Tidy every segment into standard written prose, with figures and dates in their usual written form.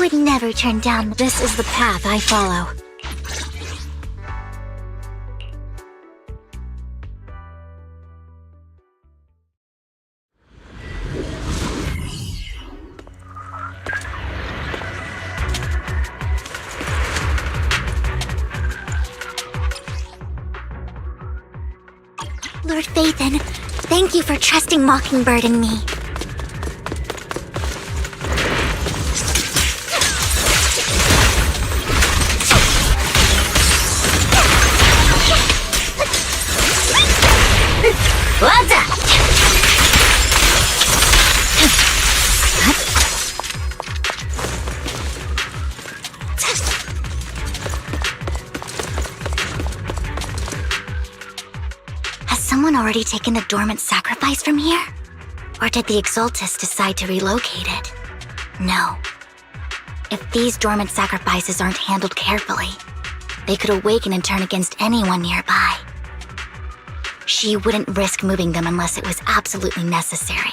would never turn down. This is the path I follow. Lord Phaethon, thank you for trusting Mockingbird and me. Well done! Has someone already taken the dormant sacrifice from here? Or did the Exaltus decide to relocate it? No. If these dormant sacrifices aren't handled carefully, they could awaken and turn against anyone nearby. She wouldn't risk moving them unless it was absolutely necessary.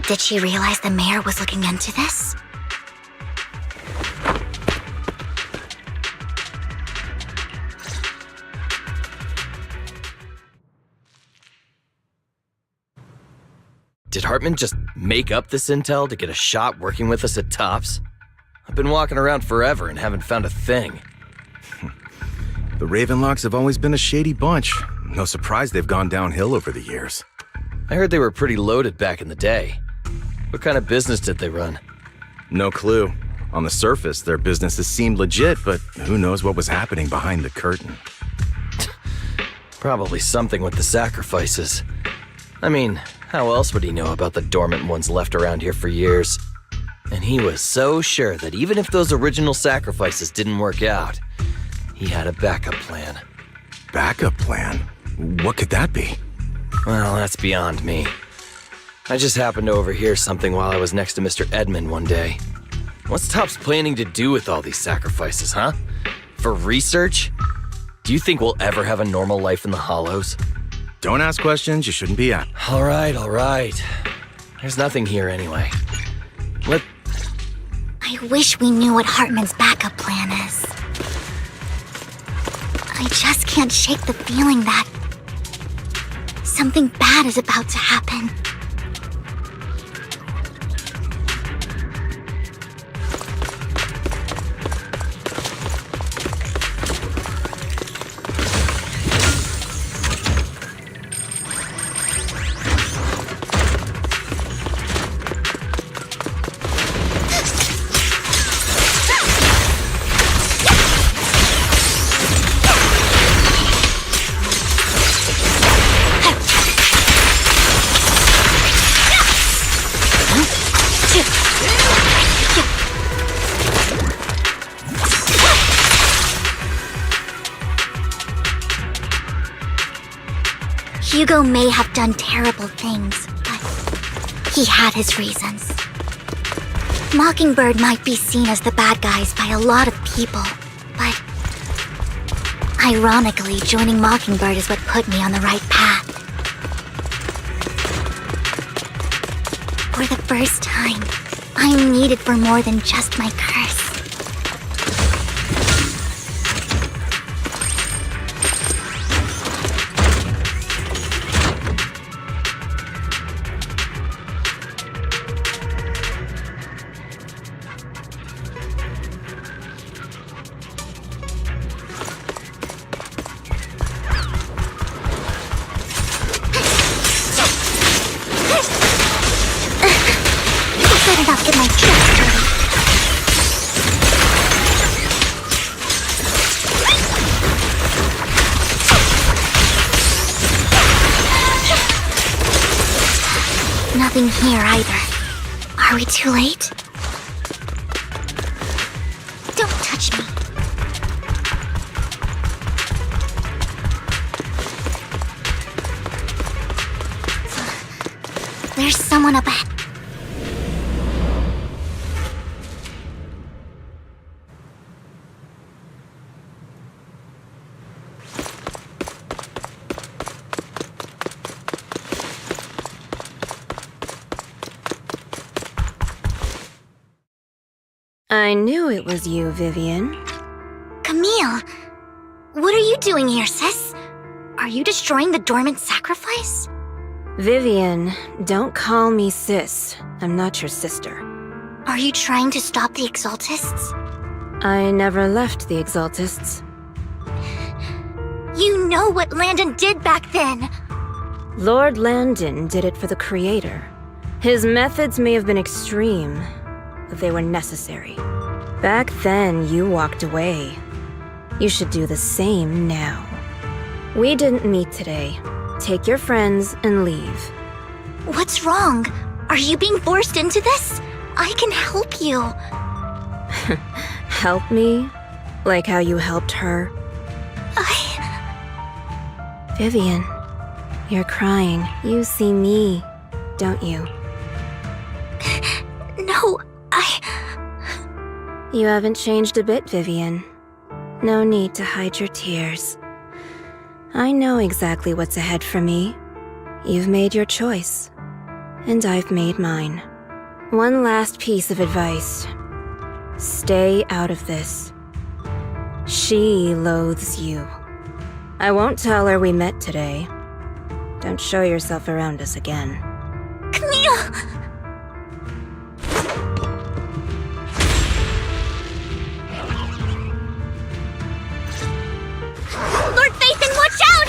Did she realize the mayor was looking into this? Did Hartman just make up this intel to get a shot working with us at Tops? I've been walking around forever and haven't found a thing. The Ravenlocks have always been a shady bunch. No surprise they've gone downhill over the years. I heard they were pretty loaded back in the day. What kind of business did they run? No clue. On the surface, their businesses seemed legit, but who knows what was happening behind the curtain. Probably something with the sacrifices. I mean, how else would he know about the dormant ones left around here for years? And he was so sure that even if those original sacrifices didn't work out, he had a backup plan. Backup plan? What could that be? Well, that's beyond me. I just happened to overhear something while I was next to Mr. Edmund one day. What's Tops planning to do with all these sacrifices, huh? For research? Do you think we'll ever have a normal life in the Hollows? Don't ask questions you shouldn't be at. All right. There's nothing here anyway. I wish we knew what Hartman's backup plan is. I just can't shake the feeling that something bad is about to happen. Hugo may have done terrible things, but he had his reasons. Mockingbird might be seen as the bad guys by a lot of people, but ironically, joining Mockingbird is what put me on the right path. For the first time, I'm needed for more than just my curse. Better not get my chest dirty. Nothing here either. Are we too late? Don't touch me. There's someone up ahead. I knew it was you, Vivian. Camille, what are you doing here, sis? Are you destroying the dormant sacrifice? Vivian, don't call me sis. I'm not your sister. Are you trying to stop the Exaltists? I never left the Exaltists. You know what Landon did back then! Lord Landon did it for the Creator. His methods may have been extreme, but they were necessary. Back then, you walked away. You should do the same now. We didn't meet today. Take your friends and leave. What's wrong? Are you being forced into this? I can help you. Help me? Like how you helped her? Vivian, you're crying. You see me, don't you? No, You haven't changed a bit, Vivian. No need to hide your tears. I know exactly what's ahead for me. You've made your choice, and I've made mine. One last piece of advice. Stay out of this. She loathes you. I won't tell her we met today. Don't show yourself around us again. Camille! Lord Phaethon, watch out!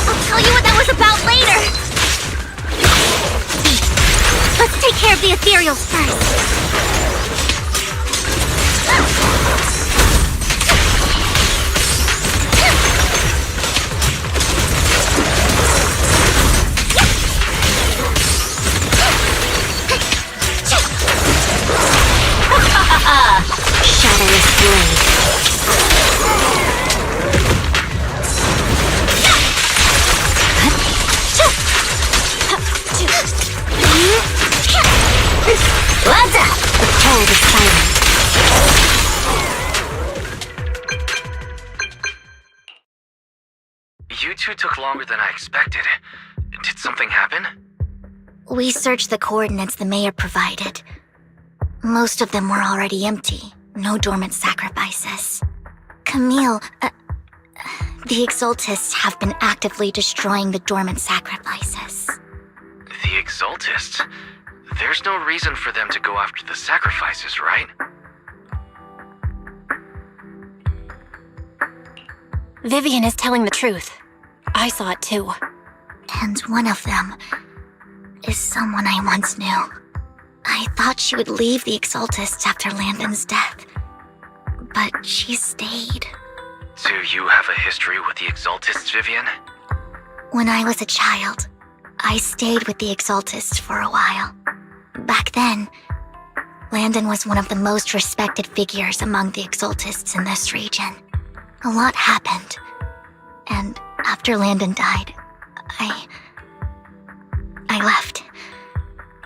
I'll tell you what that was about later. Let's take care of the ethereals first. Shadowless blade. What's up? The cold is silent. You two took longer than I expected. Did something happen? We searched the coordinates the mayor provided. Most of them were already empty. No dormant sacrifices. Camille, the Exaltists have been actively destroying the dormant sacrifices. The Exaltists? There's no reason for them to go after the sacrifices, right? Vivian is telling the truth. I saw it too. And one of them is someone I once knew. I thought she would leave the Exaltists after Landon's death, but she stayed. Do you have a history with the Exaltists, Vivian? When I was a child, I stayed with the Exaltists for a while. Back then, Landon was one of the most respected figures among the Exaltists in this region. A lot happened, and after Landon died, I left.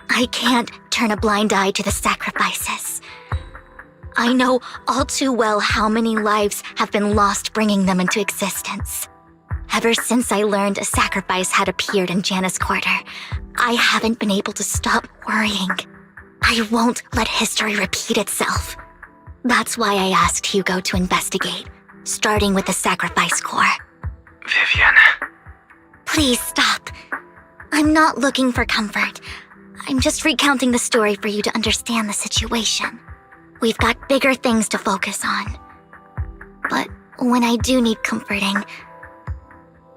I can't turn a blind eye to the sacrifices. I know all too well how many lives have been lost bringing them into existence. Ever since I learned a sacrifice had appeared in Janus Quarter, I haven't been able to stop worrying. I won't let history repeat itself. That's why I asked Hugo to investigate, starting with the Sacrifice Corps. Vivian. Please stop. I'm not looking for comfort. I'm just recounting the story for you to understand the situation. We've got bigger things to focus on. But when I do need comforting,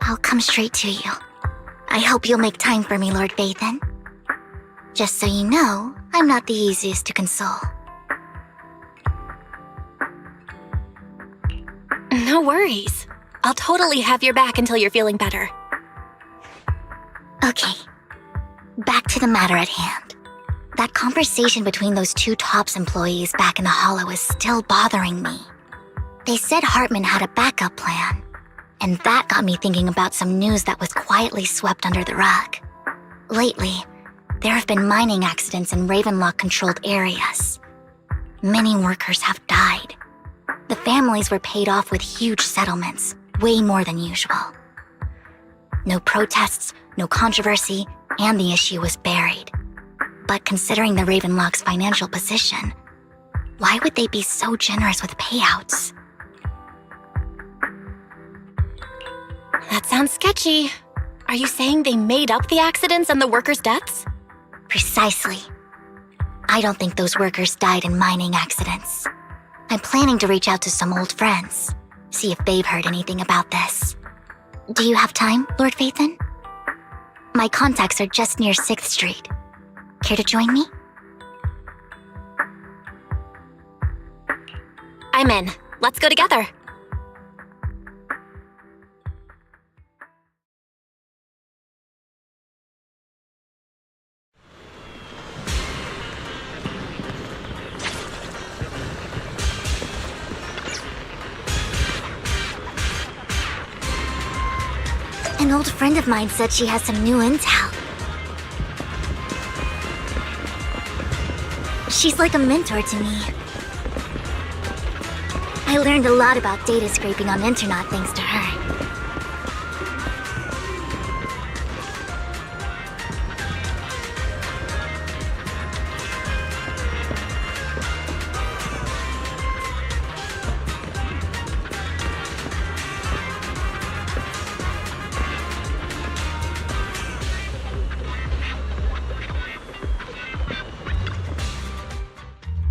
I'll come straight to you. I hope you'll make time for me, Lord Phaethon. Just so you know, I'm not the easiest to console. No worries. I'll totally have your back until you're feeling better. Okay, back to the matter at hand. That conversation between those two TOPS employees back in the Hollow is still bothering me. They said Hartman had a backup plan, and that got me thinking about some news that was quietly swept under the rug. Lately, there have been mining accidents in Ravenlock-controlled areas. Many workers have died. The families were paid off with huge settlements, way more than usual. No protests, no controversy, and the issue was buried. But considering the Ravenlock's financial position, Why would they be so generous with payouts? That sounds sketchy. Are you saying they made up the accidents and the workers' deaths? Precisely. I don't think those workers died in mining accidents. I'm planning to reach out to some old friends, see if they've heard anything about this. Do you have time, Lord Phaethon? My contacts are just near 6th Street. Care to join me? I'm in. Let's go together. An old friend of mine said she has some new intel. She's like a mentor to me. I learned a lot about data scraping on the internet thanks to her.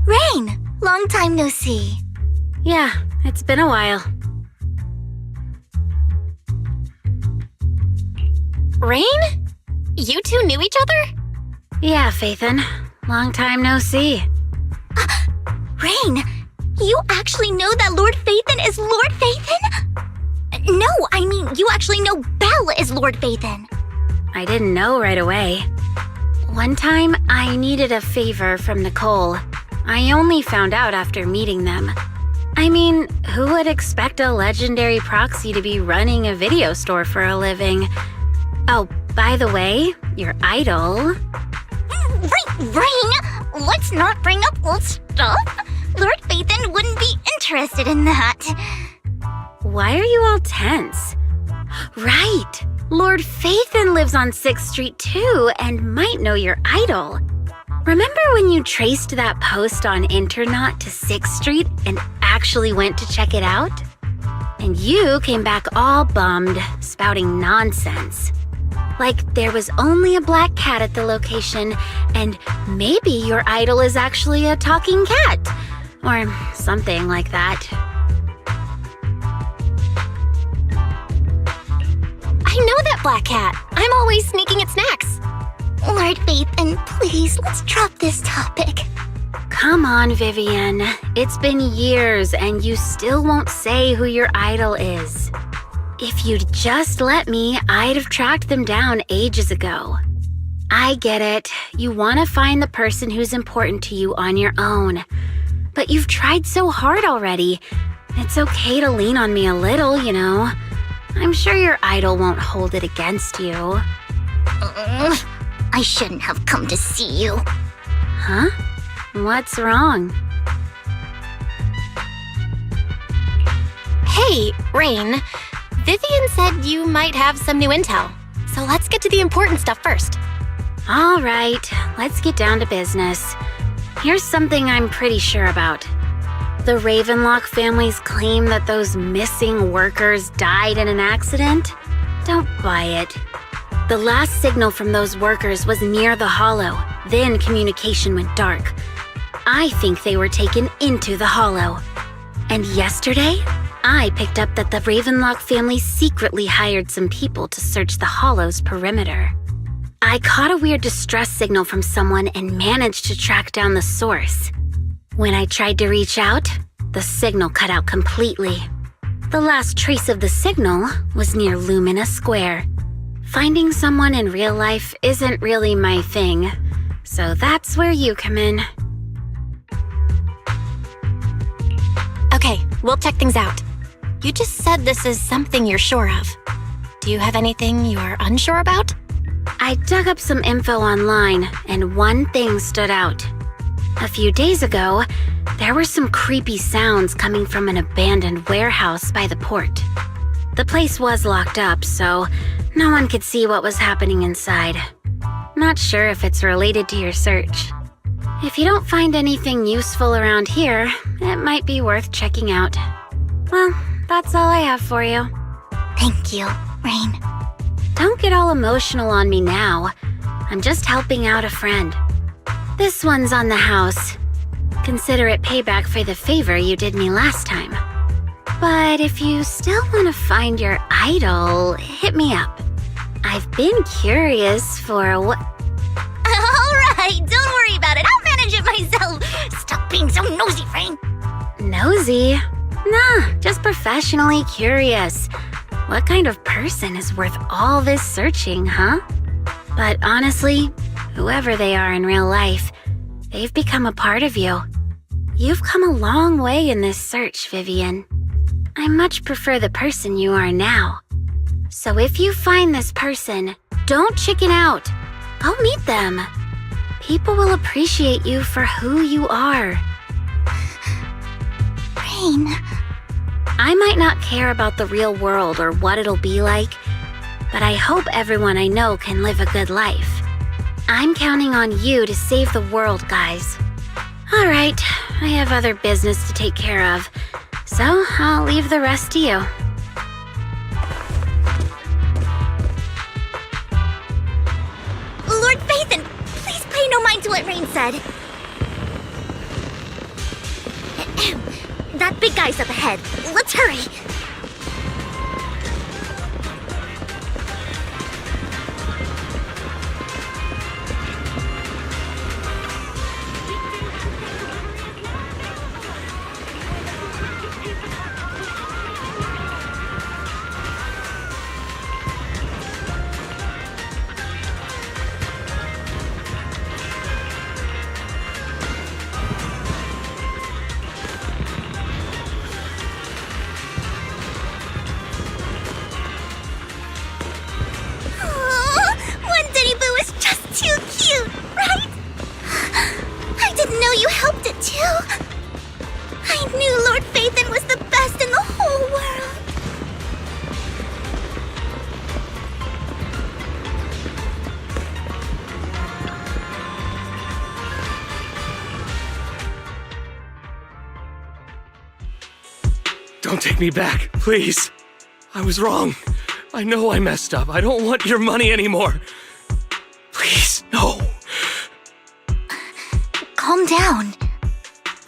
Rain! Long time no see. Yeah, it's been a while. Rain? You two knew each other? Yeah, Phaethon. Long time no see. Rain, you actually know that Lord Phaethon is Lord Phaethon? No, I mean, you actually know Belle is Lord Phaethon. I didn't know right away. One time, I needed a favor from Nicole. I only found out after meeting them. I mean, who would expect a legendary proxy to be running a video store for a living? Oh, by the way, your idol... Rain, let's not bring up old stuff. Lord Phaethon wouldn't be interested in that. Why are you all tense? Right! Lord Phaethon lives on 6th Street too and might know your idol. Remember when you traced that post on Internet to 6th Street and actually went to check it out? And you came back all bummed, spouting nonsense. Like there was only a black cat at the location, and maybe your idol is actually a talking cat. Or something like that. I know that black cat. I'm always sneaking at snacks. Lord Phaethon, please, let's drop this topic. Come on, Vivian. It's been years and you still won't say who your idol is. If you'd just let me, I'd have tracked them down ages ago. I get it. You want to find the person who's important to you on your own. But you've tried so hard already. It's okay to lean on me a little, you know. I'm sure your idol won't hold it against you. I shouldn't have come to see you. Huh? What's wrong? Hey, Rain. Vivian said you might have some new intel. So let's get to the important stuff first. All right, let's get down to business. Here's something I'm pretty sure about. The Ravenlock family's claim that those missing workers died in an accident? Don't buy it. The last signal from those workers was near the Hollow. Then communication went dark. I think they were taken into the Hollow. And yesterday, I picked up that the Ravenlock family secretly hired some people to search the Hollow's perimeter. I caught a weird distress signal from someone and managed to track down the source. When I tried to reach out, the signal cut out completely. The last trace of the signal was near Lumina Square. Finding someone in real life isn't really my thing, so that's where you come in. Okay, we'll check things out. You just said this is something you're sure of. Do you have anything you're unsure about? I dug up some info online, and one thing stood out. A few days ago, there were some creepy sounds coming from an abandoned warehouse by the port. The place was locked up, so no one could see what was happening inside. Not sure if it's related to your search. If you don't find anything useful around here, it might be worth checking out. Well, that's all I have for you. Thank you, Rain. Don't get all emotional on me now. I'm just helping out a friend. This one's on the house. Consider it payback for the favor you did me last time. But if you still want to find your idol, hit me up. I've been curious for what... Alright, don't worry about it. I'll manage it myself. Stop being so nosy, Rain. Nosy? Nah, just professionally curious. What kind of person is worth all this searching, huh? But honestly, whoever they are in real life, they've become a part of you. You've come a long way in this search, Vivian. I much prefer the person you are now. So if you find this person, don't chicken out. Go meet them. People will appreciate you for who you are. Rain. I might not care about the real world or what it'll be like, but I hope everyone I know can live a good life. I'm counting on you to save the world, guys. All right, I have other business to take care of, so I'll leave the rest to you. Lord Phaethon, please pay no mind to what Rain said. That big guy's up ahead. Let's hurry. Don't take me back, please. I was wrong. I know I messed up. I don't want your money anymore. Please, no. Calm down.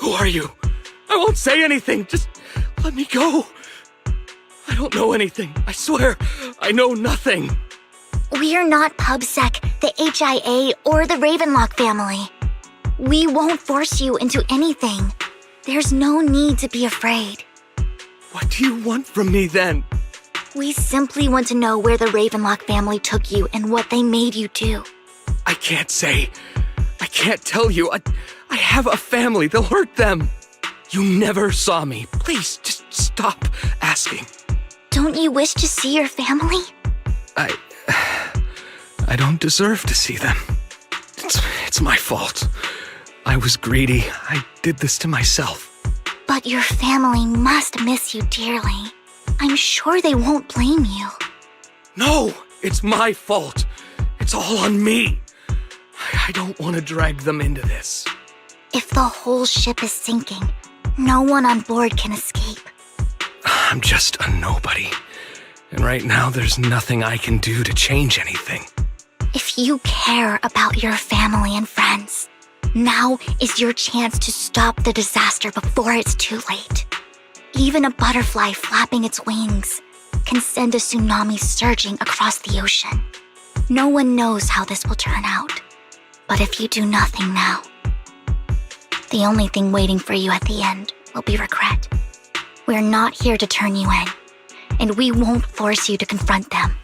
Who are you? I won't say anything. Just let me go. I don't know anything. I swear, I know nothing. We're not PubSec, the HIA, or the Ravenlock family. We won't force you into anything. There's no need to be afraid. What do you want from me then? We simply want to know where the Ravenlock family took you and what they made you do. I can't say. I can't tell you. I have a family. They'll hurt them. You never saw me. Please, just stop asking. Don't you wish to see your family? I don't deserve to see them. It's my fault. I was greedy. I did this to myself. But your family must miss you dearly. I'm sure they won't blame you. No, it's my fault. It's all on me. I don't want to drag them into this. If the whole ship is sinking, no one on board can escape. I'm just a nobody. And right now, there's nothing I can do to change anything. If you care about your family and friends, now is your chance to stop the disaster before it's too late. Even a butterfly flapping its wings can send a tsunami surging across the ocean. No one knows how this will turn out. But if you do nothing now, the only thing waiting for you at the end will be regret. We're not here to turn you in, and we won't force you to confront them.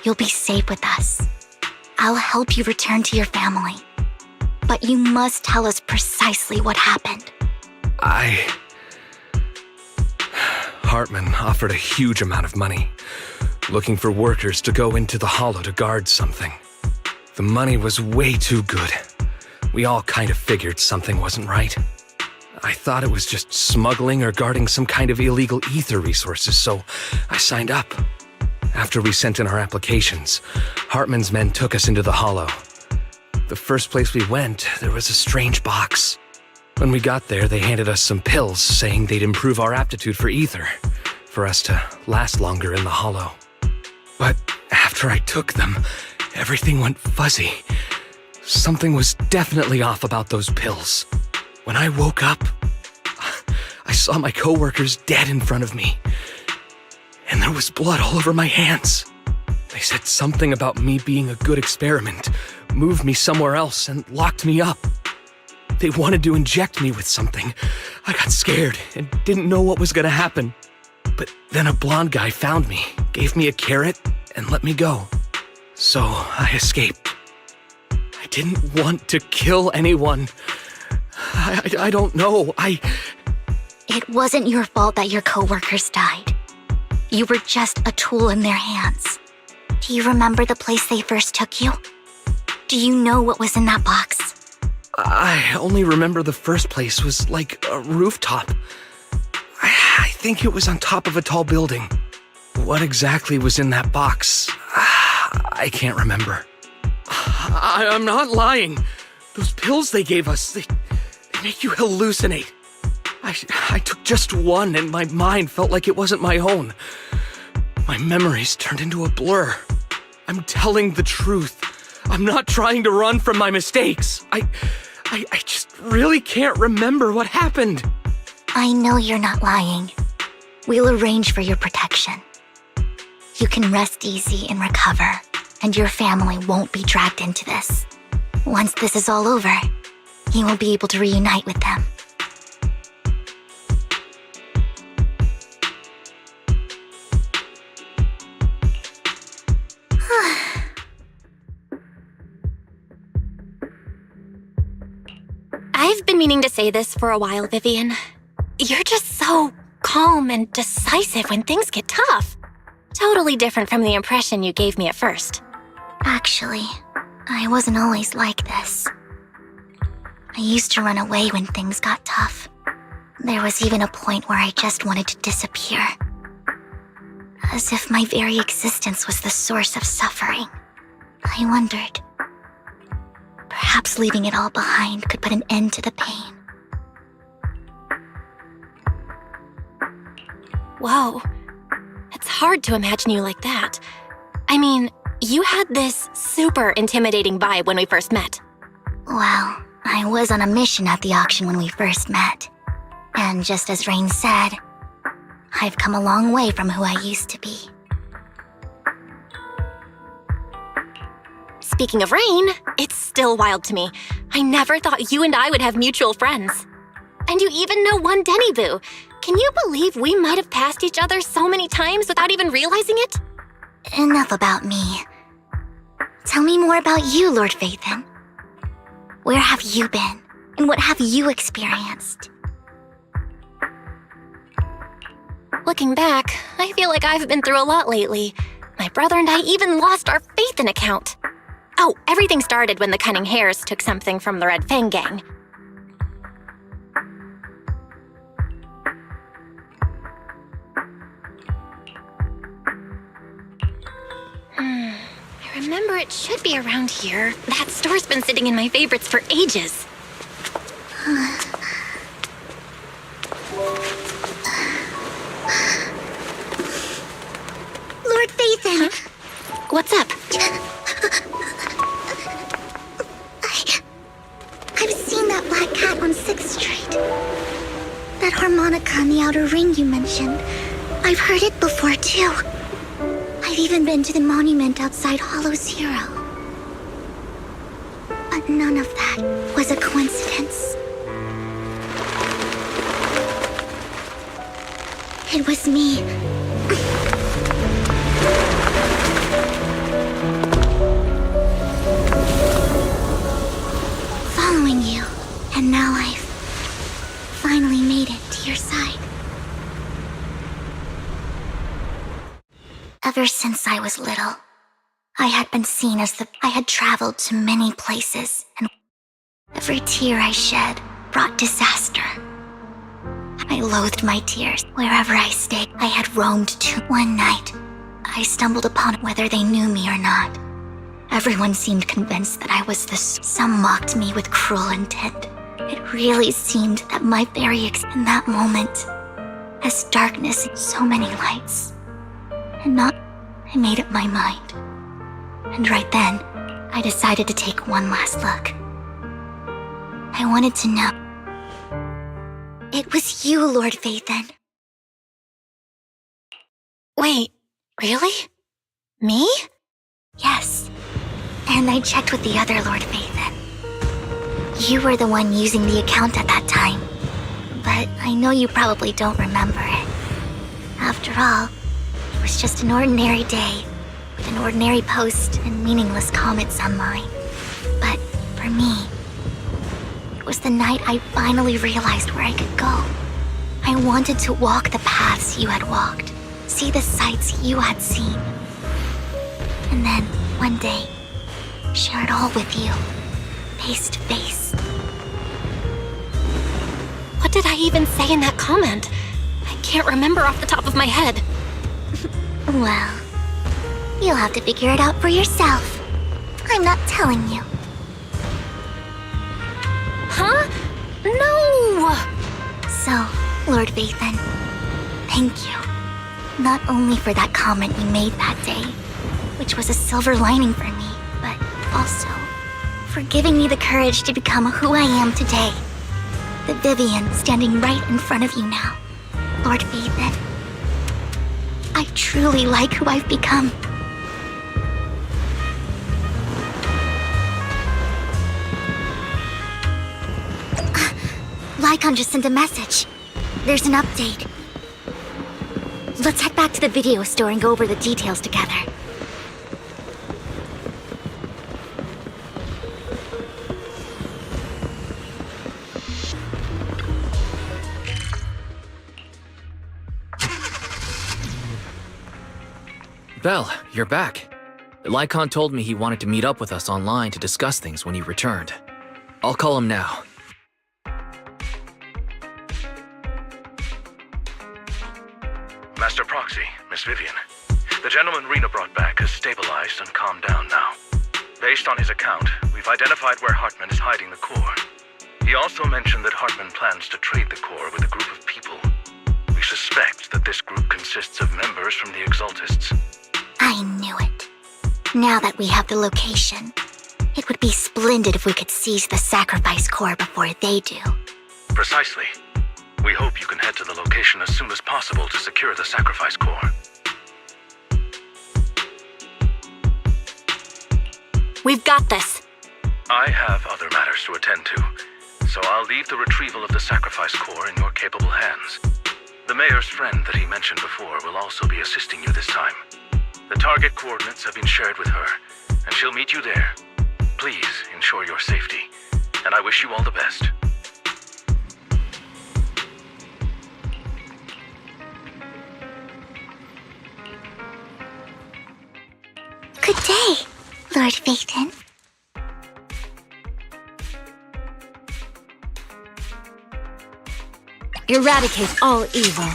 You'll be safe with us. I'll help you return to your family. But you must tell us precisely what happened. Hartman offered a huge amount of money, looking for workers to go into the hollow to guard something. The money was way too good. We all kind of figured something wasn't right. I thought it was just smuggling or guarding some kind of illegal ether resources, so I signed up. After we sent in our applications, Hartman's men took us into the hollow. The first place we went, there was a strange box. When we got there, they handed us some pills, saying they'd improve our aptitude for ether, for us to last longer in the hollow. But after I took them, everything went fuzzy. Something was definitely off about those pills. When I woke up, I saw my coworkers dead in front of me. And there was blood all over my hands. They said something about me being a good experiment, moved me somewhere else, and locked me up. They wanted to inject me with something. I got scared and didn't know what was gonna happen. But then a blonde guy found me, gave me a carrot, and let me go. So I escaped. I didn't want to kill anyone. I don't know. It wasn't your fault that your coworkers died. You were just a tool in their hands. Do you remember the place they first took you? Do you know what was in that box? I only remember the first place was like a rooftop. I think it was on top of a tall building. What exactly was in that box? I can't remember. I'm not lying. Those pills they gave us, they make you hallucinate. I took just one and my mind felt like it wasn't my own. My memories turned into a blur. I'm telling the truth. I'm not trying to run from my mistakes. I just really can't remember what happened. I know you're not lying. We'll arrange for your protection. You can rest easy and recover, and your family won't be dragged into this. Once this is all over, you will be able to reunite with them. I've been meaning to say this for a while, Vivian. You're just so calm and decisive when things get tough. Totally different from the impression you gave me at first. Actually, I wasn't always like this. I used to run away when things got tough. There was even a point where I just wanted to disappear. As if my very existence was the source of suffering. I wondered. Perhaps leaving it all behind could put an end to the pain. Whoa. It's hard to imagine you like that. I mean, you had this super intimidating vibe when we first met. Well, I was on a mission at the auction when we first met. And just as Rain said, I've come a long way from who I used to be. Speaking of Rain, it's still wild to me. I never thought you and I would have mutual friends. And you even know one Denny Boo. Can you believe we might have passed each other so many times without even realizing it? Enough about me. Tell me more about you, Lord Phaethon. Where have you been, and what have you experienced? Looking back, I feel like I've been through a lot lately. My brother and I even lost our Phaethon account. Oh, everything started when the Cunning Hares took something from the Red Fang gang. I remember it should be around here. That store's been sitting in my favorites for ages. Lord Phaethon! Huh? What's up? I've seen that black cat on 6th Street. That harmonica in the outer ring you mentioned. I've heard it before, too. I've even been to the monument outside Hollow Zero. But none of that was a coincidence. It was me. Following you, and now I've finally made it to your side. Ever since I was little, I had been seen as I had traveled to many places, and every tear I shed brought disaster. I loathed my tears wherever I stayed. I had roamed to. One night, I stumbled upon whether they knew me or not, Everyone seemed convinced that I was this. Some mocked me with cruel intent. It really seemed that my very in that moment, as darkness, so many lights. I made up my mind. And right then, I decided to take one last look. I wanted to know. It was you, Lord Vathan. Wait, really? Me? Yes. And I checked with the other Lord Vathan. You were the one using the account at that time. But I know you probably don't remember it. After all, it was just an ordinary day, with an ordinary post and meaningless comments online. But for me, it was the night I finally realized where I could go. I wanted to walk the paths you had walked, see the sights you had seen. And then, one day, share it all with you, face to face. What did I even say in that comment? I can't remember off the top of my head. Well, you'll have to figure it out for yourself. I'm not telling you. Huh? No! So, Lord Vathan, thank you. Not only for that comment you made that day, which was a silver lining for me, but also for giving me the courage to become who I am today. The Vivian standing right in front of you now. Lord Vathan, I truly like who I've become. Lycon just sent a message. There's an update. Let's head back to the video store and go over the details together. Belle, you're back. Lycon told me he wanted to meet up with us online to discuss things when he returned. I'll call him now. Master Proxy, Miss Vivian. The gentleman Rena brought back has stabilized and calmed down now. Based on his account, we've identified where Hartman is hiding the core. He also mentioned that Hartman plans to trade the core with a group of people. We suspect that this group consists of members from the Exaltists. I knew it. Now that we have the location, it would be splendid if we could seize the sacrifice core before they do. Precisely. We hope you can head to the location as soon as possible to secure the sacrifice core. We've got this. I have other matters to attend to, so I'll leave the retrieval of the sacrifice core in your capable hands. The mayor's friend that he mentioned before will also be assisting you this time. The target coordinates have been shared with her, and she'll meet you there. Please ensure your safety, and I wish you all the best. Good day, Lord Vathan. Eradicate all evil.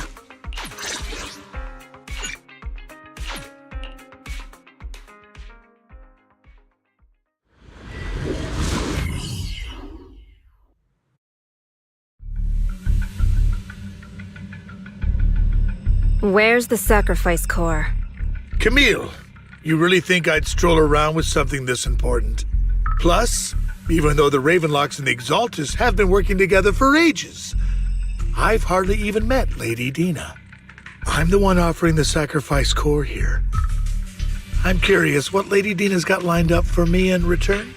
Where's the sacrifice core? Camille, you really think I'd stroll around with something this important? Plus, even though the Ravenlocks and the Exaltists have been working together for ages, I've hardly even met Lady Dina. I'm the one offering the sacrifice core here. I'm curious what Lady Dina's got lined up for me in return?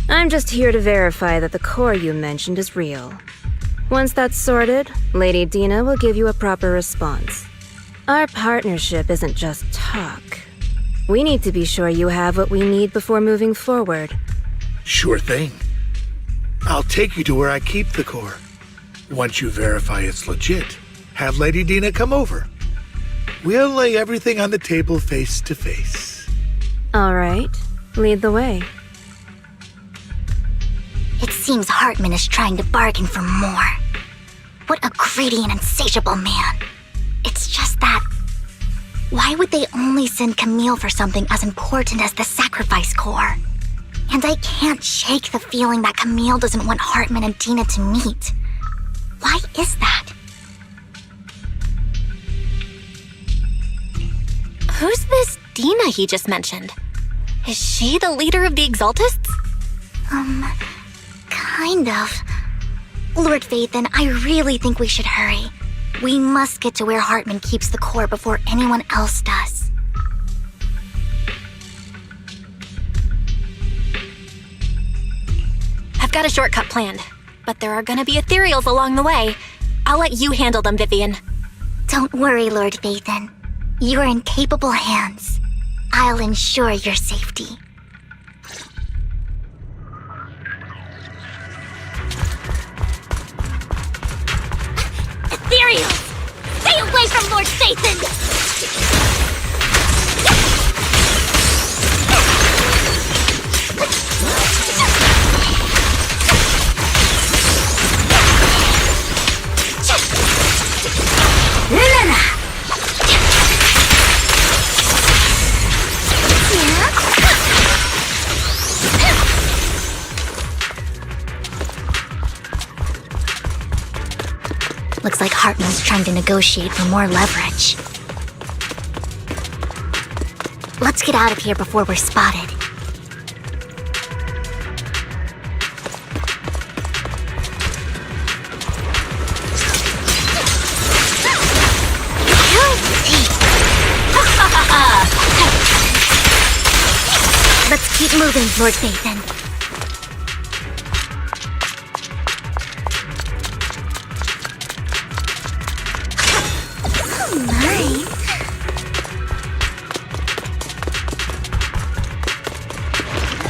I'm just here to verify that the core you mentioned is real. Once that's sorted, Lady Dina will give you a proper response. Our partnership isn't just talk. We need to be sure you have what we need before moving forward. Sure thing. I'll take you to where I keep the core. Once you verify it's legit, have Lady Dina come over. We'll lay everything on the table face to face. All right, lead the way. It seems Hartman is trying to bargain for more. What a greedy and insatiable man. It's just that Why would they only send Camille for something as important as the sacrifice core? And I can't shake the feeling that Camille doesn't want Hartman and Dina to meet. Why is that? Who's this Dina he just mentioned? Is she the leader of the Exaltists? Kind of. Lord Phaethon, I really think we should hurry. We must get to where Hartman keeps the core before anyone else does. I've got a shortcut planned, but there are gonna be ethereals along the way. I'll let you handle them, Vivian. Don't worry, Lord Phaethon. You're in capable hands. I'll ensure your safety. Ethereals! Stay away from Lord Phaethon! Looks like Hartman's trying to negotiate for more leverage. Let's get out of here before we're spotted. Let's keep moving, Lord Phaethon.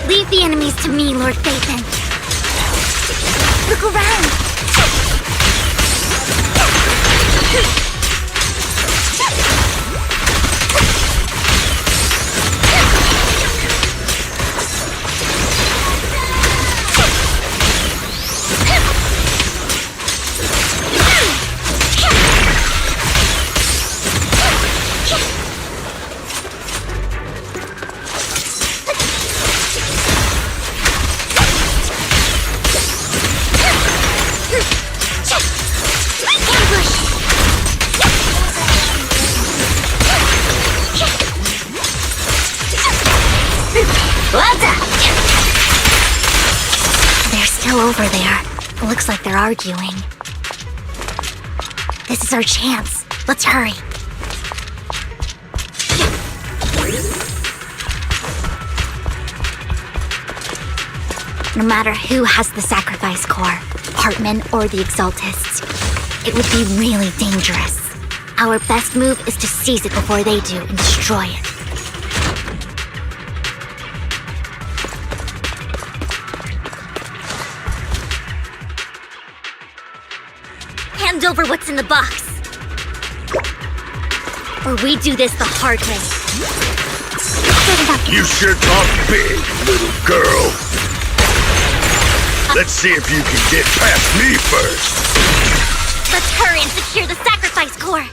Leave the enemies to me, Lord Phaethon. Look around. They're still over there. Looks like they're arguing. This is our chance. Let's hurry. No matter who has the sacrifice core, Hartman or the Exaltists, it would be really dangerous. Our best move is to seize it before they do and destroy it. Hand over what's in the box. Or we do this the hard way. You sure talk big, little girl. Let's see if you can get past me first. Let's hurry and secure the sacrifice core.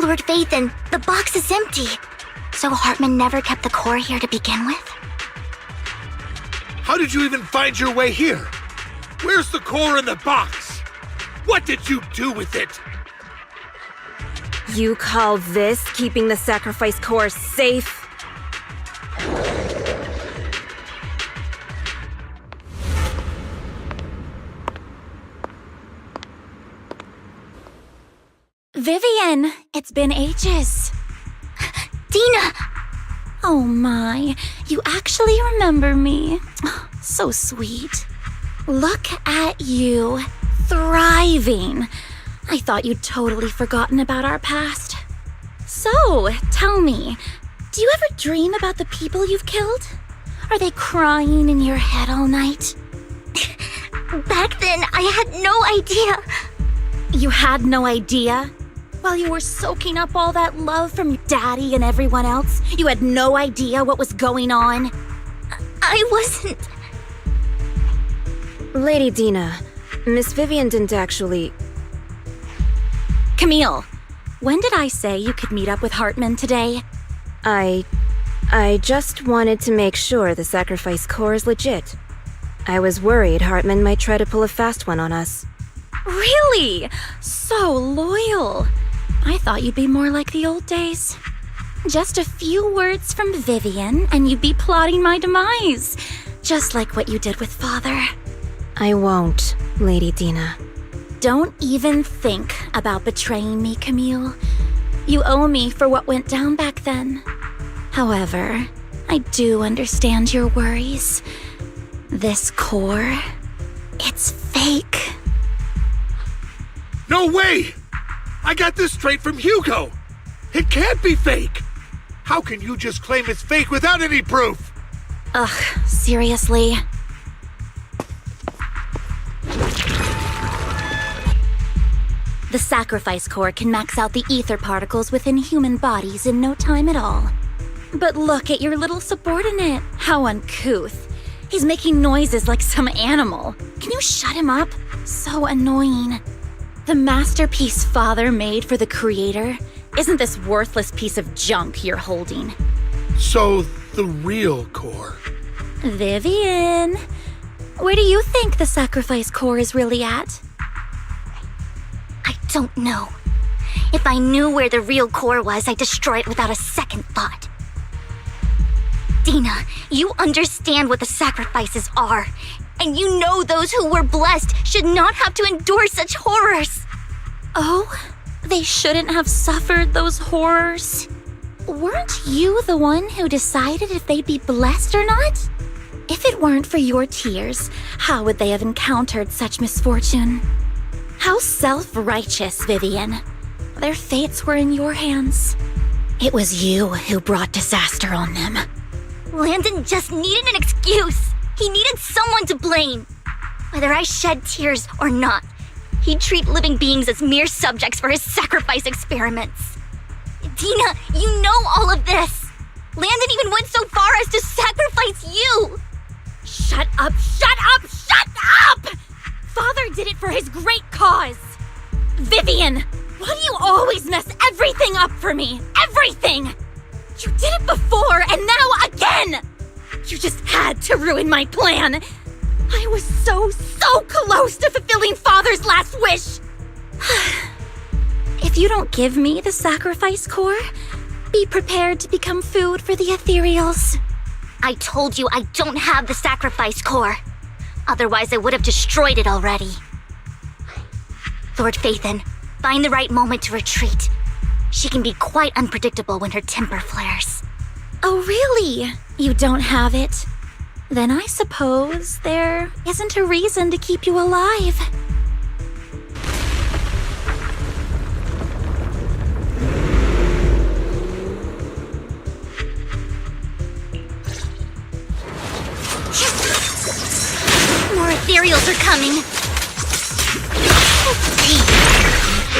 Lord Phaethon, the box is empty. So Hartman never kept the core here to begin with? How did you even find your way here? Where's the core in the box? What did you do with it? You call this keeping the sacrifice core safe? Vivian, it's been ages. Dina! Oh my, you actually remember me. So sweet. Look at you, thriving. I thought you'd totally forgotten about our past. So, tell me, do you ever dream about the people you've killed? Are they crying in your head all night? Back then, I had no idea. You had no idea? While you were soaking up all that love from your daddy and everyone else, you had no idea what was going on? I wasn't... Lady Dina, Miss Vivian didn't actually... Camille, when did I say you could meet up with Hartman today? I just wanted to make sure the sacrifice core is legit. I was worried Hartman might try to pull a fast one on us. Really? So loyal. I thought you'd be more like the old days. Just a few words from Vivian, and you'd be plotting my demise. Just like what you did with Father. I won't, Lady Dina. Don't even think about betraying me, Camille. You owe me for what went down back then. However, I do understand your worries. This core, it's fake. No way! I got this straight from Hugo! It can't be fake! How can you just claim it's fake without any proof? Ugh, seriously? The sacrifice core can max out the ether particles within human bodies in no time at all. But look at your little subordinate. How uncouth. He's making noises like some animal. Can you shut him up? So annoying. The masterpiece Father made for the Creator isn't this worthless piece of junk you're holding. So, the real core. Vivian, where do you think the sacrifice core is really at? I don't know. If I knew where the real core was, I'd destroy it without a second thought. Dina, you understand what the sacrifices are. And you know those who were blessed should not have to endure such horrors. Oh, they shouldn't have suffered those horrors. Weren't you the one who decided if they'd be blessed or not? If it weren't for your tears, how would they have encountered such misfortune? How self-righteous, Vivian. Their fates were in your hands. It was you who brought disaster on them. Landon just needed an excuse. He needed someone to blame. Whether I shed tears or not, he'd treat living beings as mere subjects for his sacrifice experiments. Dina, you know all of this. Landon even went so far as to sacrifice you. Shut up, shut up, shut up! Father did it for his great cause. Vivian, why do you always mess everything up for me? Everything! You did it before, and now again! You just had to ruin my plan. I was so close to fulfilling Father's last wish. If you don't give me the sacrifice core, be prepared to become food for the ethereals. I told you I don't have the sacrifice core. Otherwise, I would have destroyed it already. Lord Phaethon, find the right moment to retreat. She can be quite unpredictable when her temper flares. Oh, really? You don't have it? Then I suppose there isn't a reason to keep you alive. More ethereals are coming.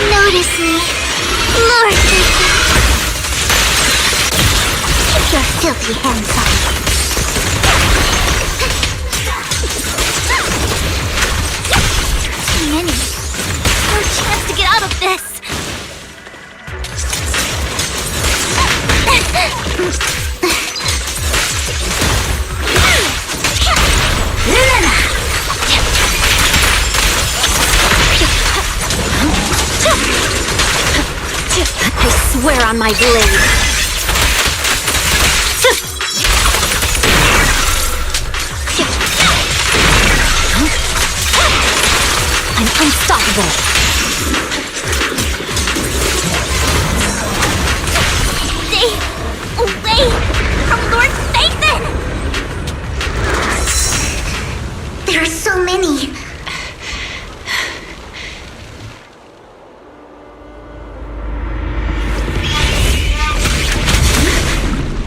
Notice me, Lord Phaethon. Keep your filthy hands off. Too many. No chance to get out of this. I swear on my blade. I'm unstoppable. Stay away from Lord Phaethon! There are so many.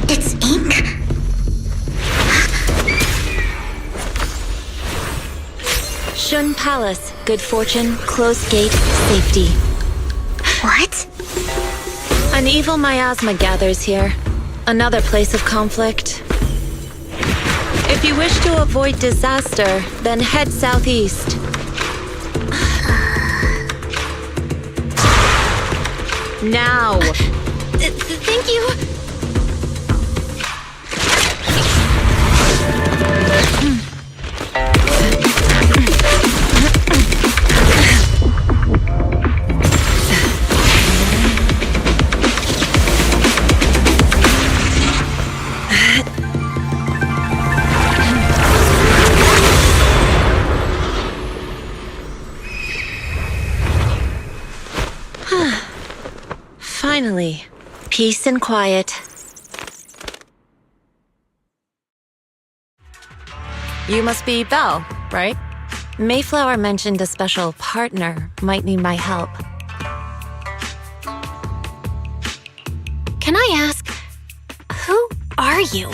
It's ink. Shun Palace, good fortune, closed gate, safety. What? An evil miasma gathers here. Another place of conflict. If you wish to avoid disaster, then head southeast. Now! Thank you! Finally, peace and quiet. You must be Belle, right? Mayflower mentioned a special partner might need my help. Can I ask, who are you?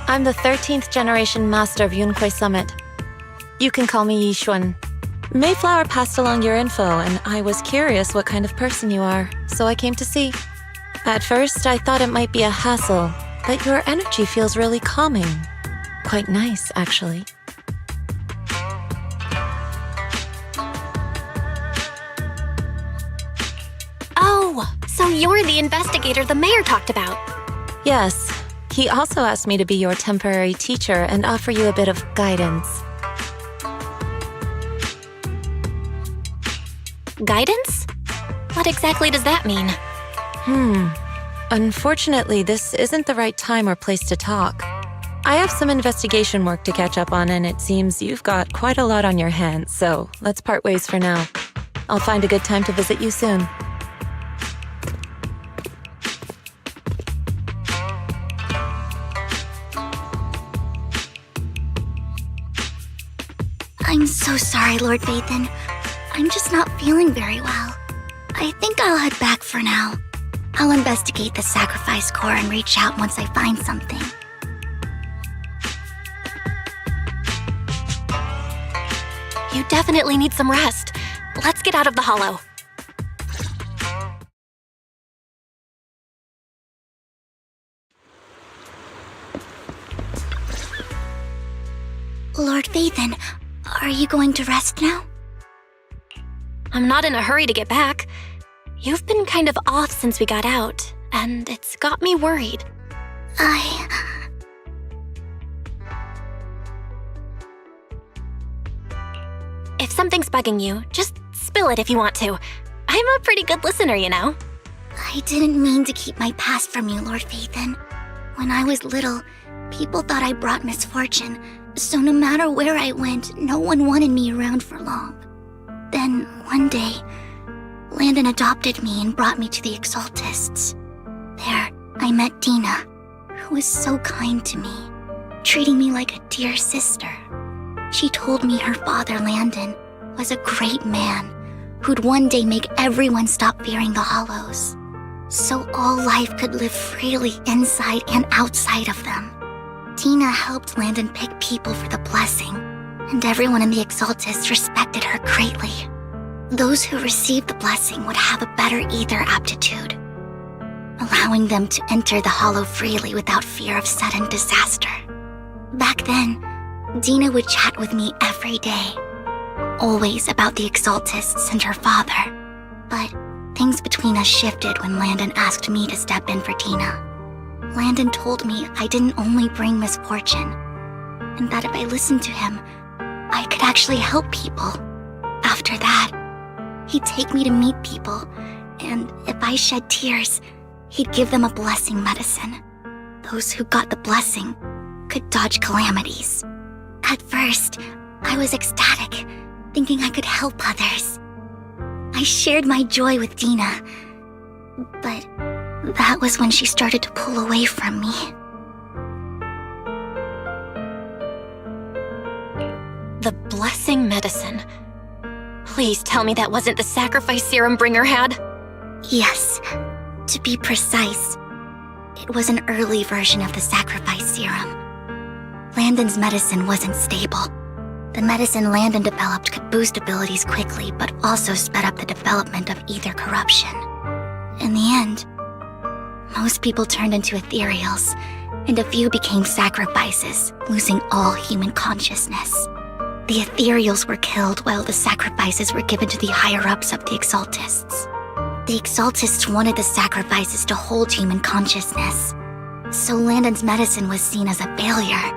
I'm the 13th generation master of Yunque Summit. You can call me Yixuan. Mayflower passed along your info, and I was curious what kind of person you are, so I came to see. At first, I thought it might be a hassle, but your energy feels really calming. Quite nice, actually. Oh, so you're the investigator the mayor talked about. Yes. He also asked me to be your temporary teacher and offer you a bit of guidance. Guidance? What exactly does that mean? Unfortunately, this isn't the right time or place to talk. I have some investigation work to catch up on, and it seems you've got quite a lot on your hands, so let's part ways for now. I'll find a good time to visit you soon. I'm so sorry, Lord Vathan. I'm just not feeling very well. I think I'll head back for now. I'll investigate the sacrifice core and reach out once I find something. You definitely need some rest. Let's get out of the hollow. Lord Vathan, are you going to rest now? I'm not in a hurry to get back. You've been kind of off since we got out, and it's got me worried. If something's bugging you, just spill it if you want to. I'm a pretty good listener, you know. I didn't mean to keep my past from you, Lord Vathan. When I was little, people thought I brought misfortune, so no matter where I went, no one wanted me around for long. Then, one day, Landon adopted me and brought me to the Exaltists. There, I met Dina, who was so kind to me, treating me like a dear sister. She told me her father, Landon, was a great man who'd one day make everyone stop fearing the Hollows, so all life could live freely inside and outside of them. Dina helped Landon pick people for the blessing, and everyone in the Exaltists respected her greatly. Those who received the blessing would have a better ether aptitude, allowing them to enter the Hollow freely without fear of sudden disaster. Back then, Dina would chat with me every day, always about the Exaltists and her father. But things between us shifted when Landon asked me to step in for Dina. Landon told me I didn't only bring misfortune, and that if I listened to him, I could actually help people. After that, he'd take me to meet people, and if I shed tears, he'd give them a blessing medicine. Those who got the blessing could dodge calamities. At first, I was ecstatic, thinking I could help others. I shared my joy with Dina, but that was when she started to pull away from me. The blessing medicine. Please tell me that wasn't the sacrifice serum Bringer had. Yes, to be precise, it was an early version of the sacrifice serum. Landon's medicine wasn't stable. The medicine Landon developed could boost abilities quickly, but also sped up the development of ether corruption. In the end, most people turned into ethereals, and a few became sacrifices, losing all human consciousness. The ethereals were killed while the sacrifices were given to the higher-ups of the Exaltists. The Exaltists wanted the sacrifices to hold human consciousness, so Landon's medicine was seen as a failure,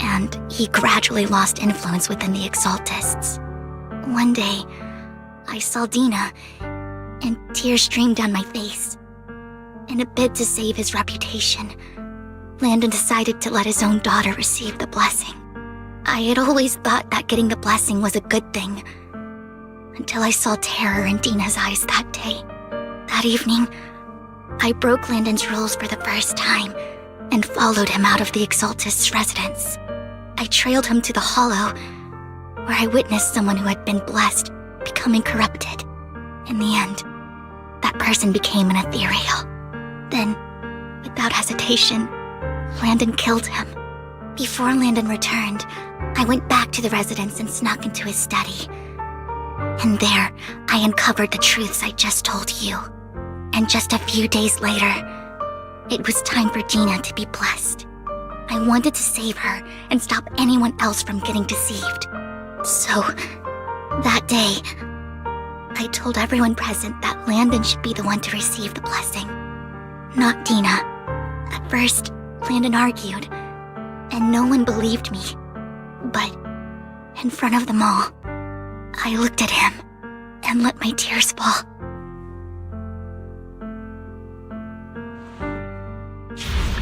and he gradually lost influence within the Exaltists. One day, I saw Dina, and tears streamed down my face. In a bid to save his reputation, Landon decided to let his own daughter receive the blessing. I had always thought that getting the blessing was a good thing, until I saw terror in Dina's eyes that day. That evening, I broke Landon's rules for the first time and followed him out of the Exaltist's residence. I trailed him to the Hollow, where I witnessed someone who had been blessed becoming corrupted. In the end, that person became an ethereal. Then, without hesitation, Landon killed him. Before Landon returned, I went back to the residence and snuck into his study. And there, I uncovered the truths I just told you. And just a few days later, it was time for Dina to be blessed. I wanted to save her and stop anyone else from getting deceived. So, that day, I told everyone present that Landon should be the one to receive the blessing, not Dina. At first, Landon argued, and no one believed me. But, in front of them all, I looked at him and let my tears fall.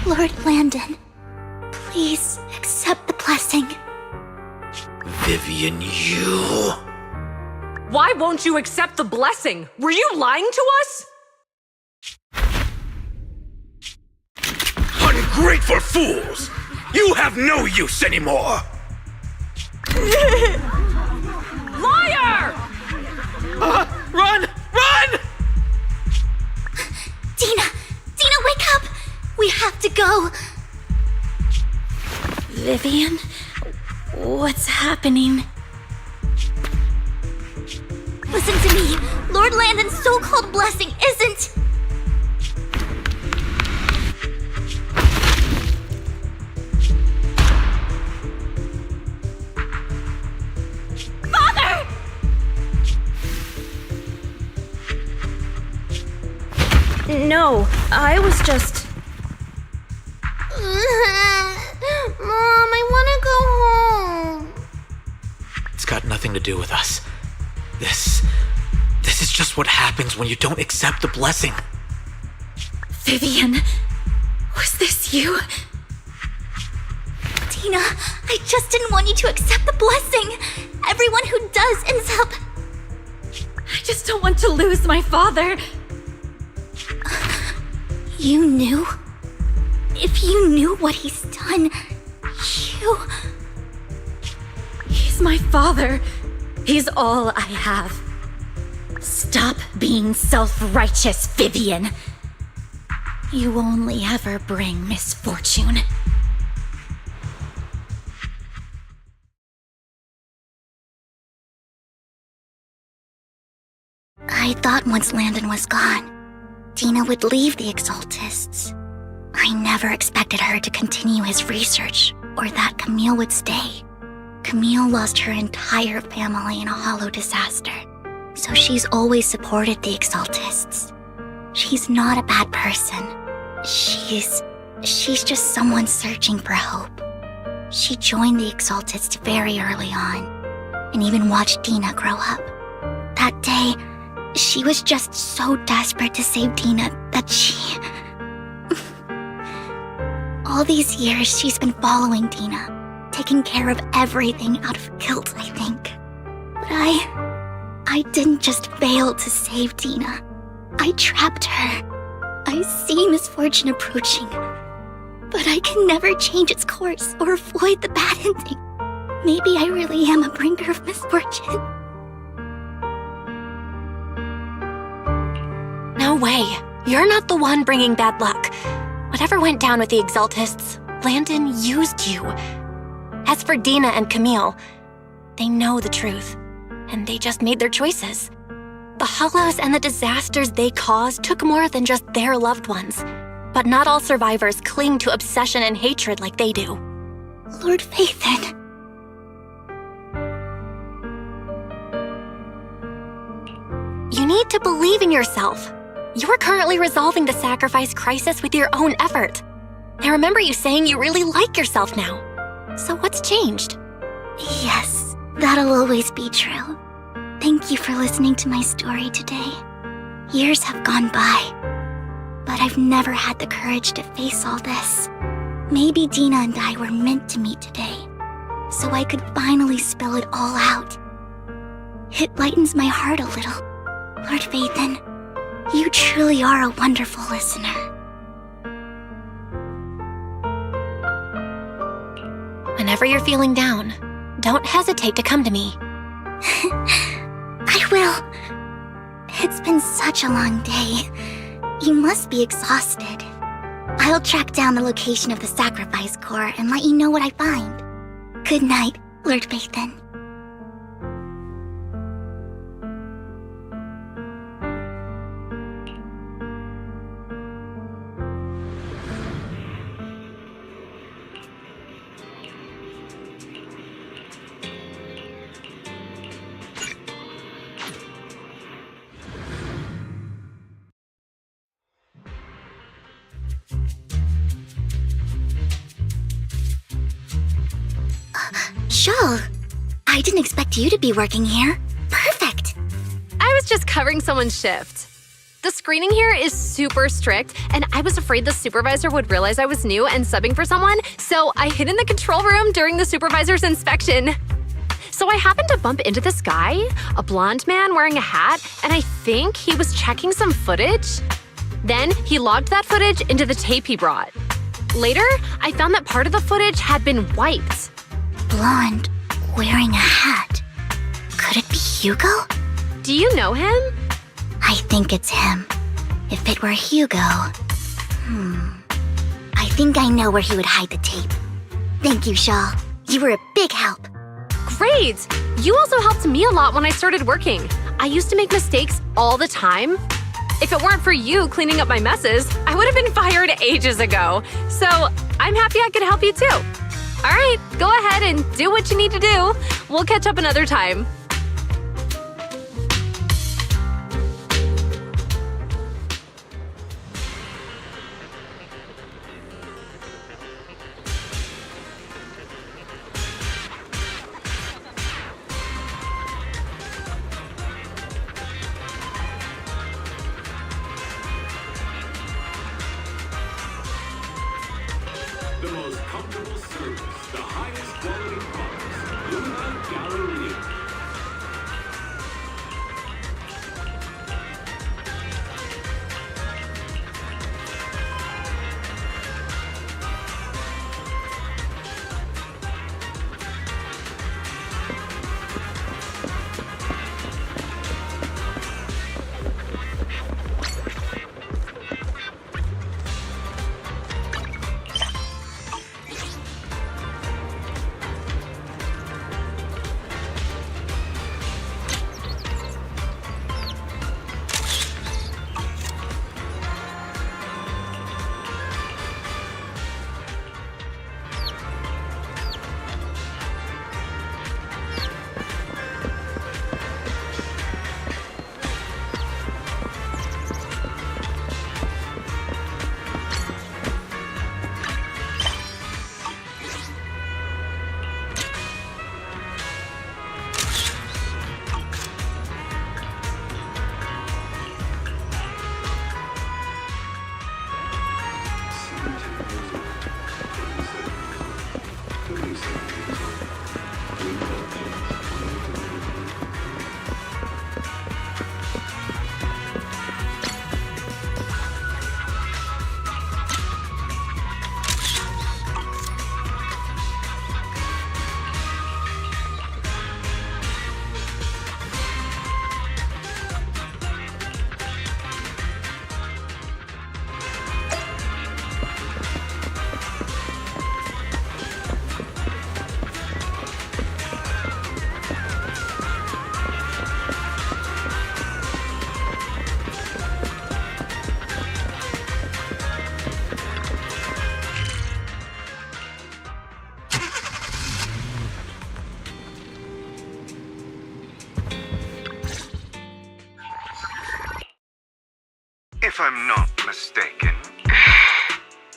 Lord Landon, please accept the blessing. Vivian, you... Why won't you accept the blessing? Were you lying to us? Ungrateful fools! You have no use anymore! Liar! Run! Run! Dina! Dina, wake up! We have to go! Vivian? What's happening? Listen to me! Lord Landon's so-called blessing isn't... Father! No, I was just... Mom, I want to go home. It's got nothing to do with us. This is just what happens when you don't accept the blessing. Vivian, was this you? Dina, I just didn't want you to accept the blessing. Everyone who does ends up... I just don't want to lose my father. You knew? If you knew what he's done, you... He's my father. He's all I have. Stop being self-righteous, Vivian. You only ever bring misfortune. I thought once Landon was gone, Dina would leave the Exaltists. I never expected her to continue his research, or that Camille would stay. Camille lost her entire family in a hollow disaster, so she's always supported the Exaltists. She's not a bad person. She's just someone searching for hope. She joined the Exaltists very early on, and even watched Dina grow up. That day, she was just so desperate to save Dina that she... All these years, she's been following Dina, taking care of everything out of guilt, I think. But I didn't just fail to save Dina. I trapped her. I see misfortune approaching, but I can never change its course or avoid the bad ending. Maybe I really am a bringer of misfortune. No way. You're not the one bringing bad luck. Whatever went down with the Exaltists, Landon used you. As for Dina and Camille, they know the truth, and they just made their choices. The Hollows and the disasters they caused took more than just their loved ones, but not all survivors cling to obsession and hatred like they do. Lord Phaethon. You need to believe in yourself. You're currently resolving the sacrifice crisis with your own effort. I remember you saying you really like yourself now. So what's changed? Yes, that'll always be true. Thank you for listening to my story today. Years have gone by, but I've never had the courage to face all this. Maybe Dina and I were meant to meet today, so I could finally spill it all out. It lightens my heart a little. Lord Phaethon, you truly are a wonderful listener. Whenever you're feeling down, don't hesitate to come to me. I will. It's been such a long day. You must be exhausted. I'll track down the location of the sacrifice core and let you know what I find. Good night, Lord Phaethon. Shawl, I didn't expect you to be working here. Perfect. I was just covering someone's shift. The screening here is super strict, and I was afraid the supervisor would realize I was new and subbing for someone, so I hid in the control room during the supervisor's inspection. So I happened to bump into this guy, a blonde man wearing a hat, and I think he was checking some footage. Then he logged that footage into the tape he brought. Later, I found that part of the footage had been wiped. Blonde, wearing a hat. Could it be Hugo? Do you know him? I think it's him. If it were Hugo... I think I know where he would hide the tape. Thank you, Shaw. You were a big help. Great! You also helped me a lot when I started working. I used to make mistakes all the time. If it weren't for you cleaning up my messes, I would have been fired ages ago. So I'm happy I could help you too. All right, go ahead and do what you need to do. We'll catch up another time. The most comfortable service, the highest quality products. Luna Galleria. if I'm not mistaken,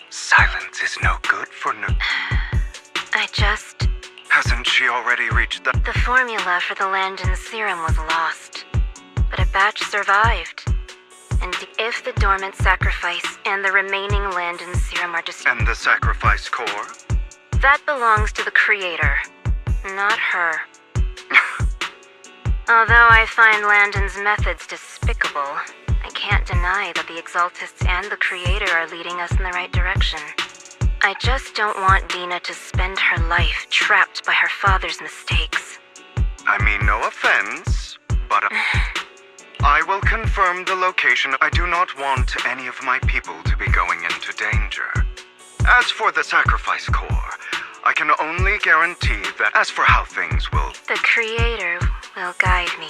silence is no good for no... I just... Hasn't she already reached the... The formula for the Landon serum was lost, but a batch survived. And if the dormant sacrifice and the remaining Landon serum are destroyed... And the sacrifice core? That belongs to the creator, not her. Although I find Landon's methods despicable, I can't deny that the Exaltists and the creator are leading us in the right direction. I just don't want Dina to spend her life trapped by her father's mistakes. I mean, no offense, but I will confirm the location. I do not want any of my people to be going into danger. As for the sacrifice core, I can only guarantee that as for how things will... The creator will guide me.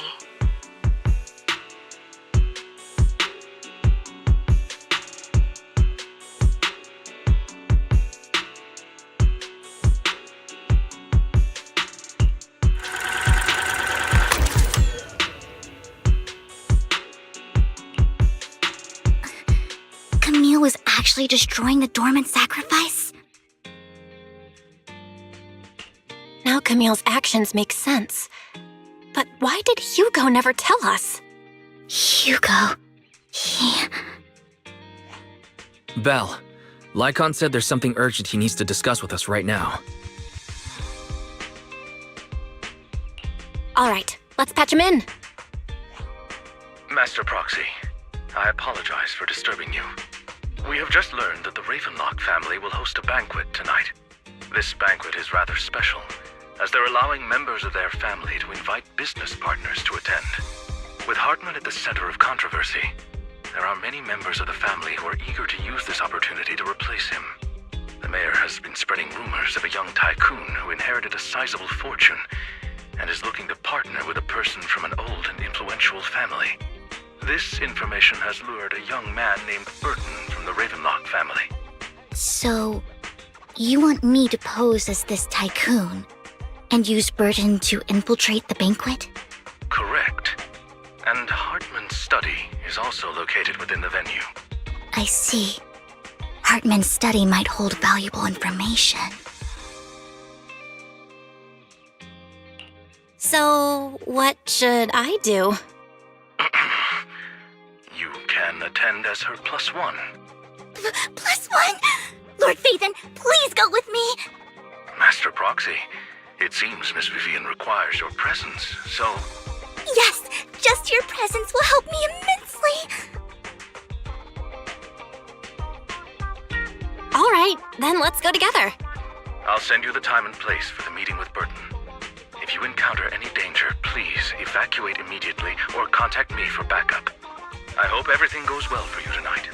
Camille was actually destroying the dormant sacrifice? Now Camille's actions make sense. But why did Hugo never tell us? Hugo... he... Belle, Lycon said there's something urgent he needs to discuss with us right now. All right, let's patch him in. Master Proxy, I apologize for disturbing you. We have just learned that the Ravenlock family will host a banquet tonight. This banquet is rather special, as they're allowing members of their family to invite business partners to attend. With Hartman at the center of controversy, there are many members of the family who are eager to use this opportunity to replace him. The mayor has been spreading rumors of a young tycoon who inherited a sizable fortune and is looking to partner with a person from an old and influential family. This information has lured a young man named Burton from the Ravenlock family. So, you want me to pose as this tycoon and use Burton to infiltrate the banquet? Correct. And Hartman's study is also located within the venue. I see. Hartman's study might hold valuable information. So, what should I do? You can attend as her +1. +1? Lord Phaethon, please go with me! Master Proxy, it seems Miss Vivian requires your presence, so... Yes, just your presence will help me immensely! All right, then let's go together. I'll send you the time and place for the meeting with Burton. If you encounter any danger, please evacuate immediately or contact me for backup. I hope everything goes well for you tonight.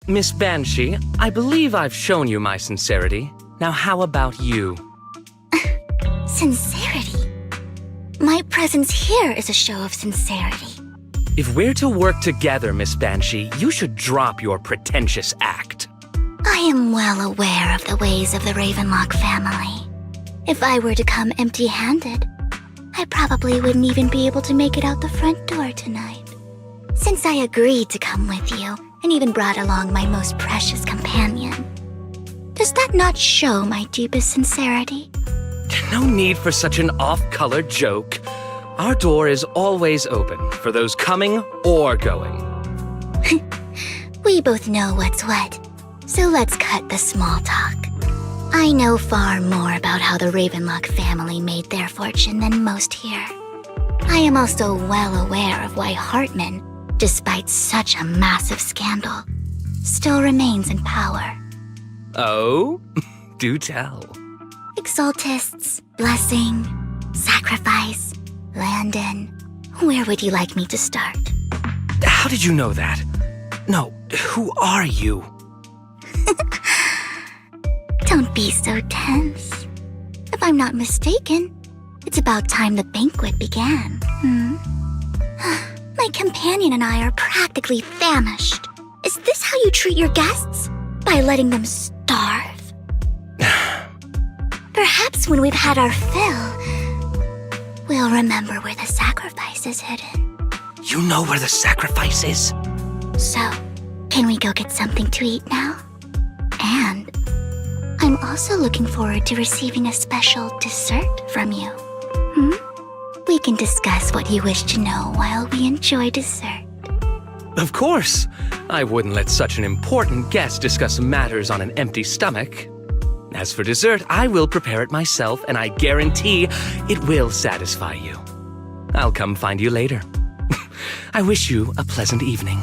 Miss Banshee, I believe I've shown you my sincerity. Now how about you? Sincerity? My presence here is a show of sincerity. If we're to work together, Miss Banshee, you should drop your pretentious act. I am well aware of the ways of the Ravenlock family. If I were to come empty-handed, I probably wouldn't even be able to make it out the front door tonight. Since I agreed to come with you, and even brought along my most precious companion, does that not show my deepest sincerity? No need for such an off-color joke. Our door is always open for those coming or going. We both know what's what, so let's cut the small talk. I know far more about how the Ravenlock family made their fortune than most here. I am also well aware of why Hartman, despite such a massive scandal, still remains in power. Oh? Do tell. Exaltists, blessing, sacrifice, Landon. Where would you like me to start? How did you know that? No, who are you? Don't be so tense. If I'm not mistaken, it's about time the banquet began. My companion and I are practically famished. Is this how you treat your guests? By letting them starve? Perhaps when we've had our fill, we'll remember where the sacrifice is hidden. You know where the sacrifice is? So, can we go get something to eat now? And I'm also looking forward to receiving a special dessert from you. We can discuss what you wish to know while we enjoy dessert. Of course. I wouldn't let such an important guest discuss matters on an empty stomach. As for dessert, I will prepare it myself, and I guarantee it will satisfy you. I'll come find you later. I wish you a pleasant evening.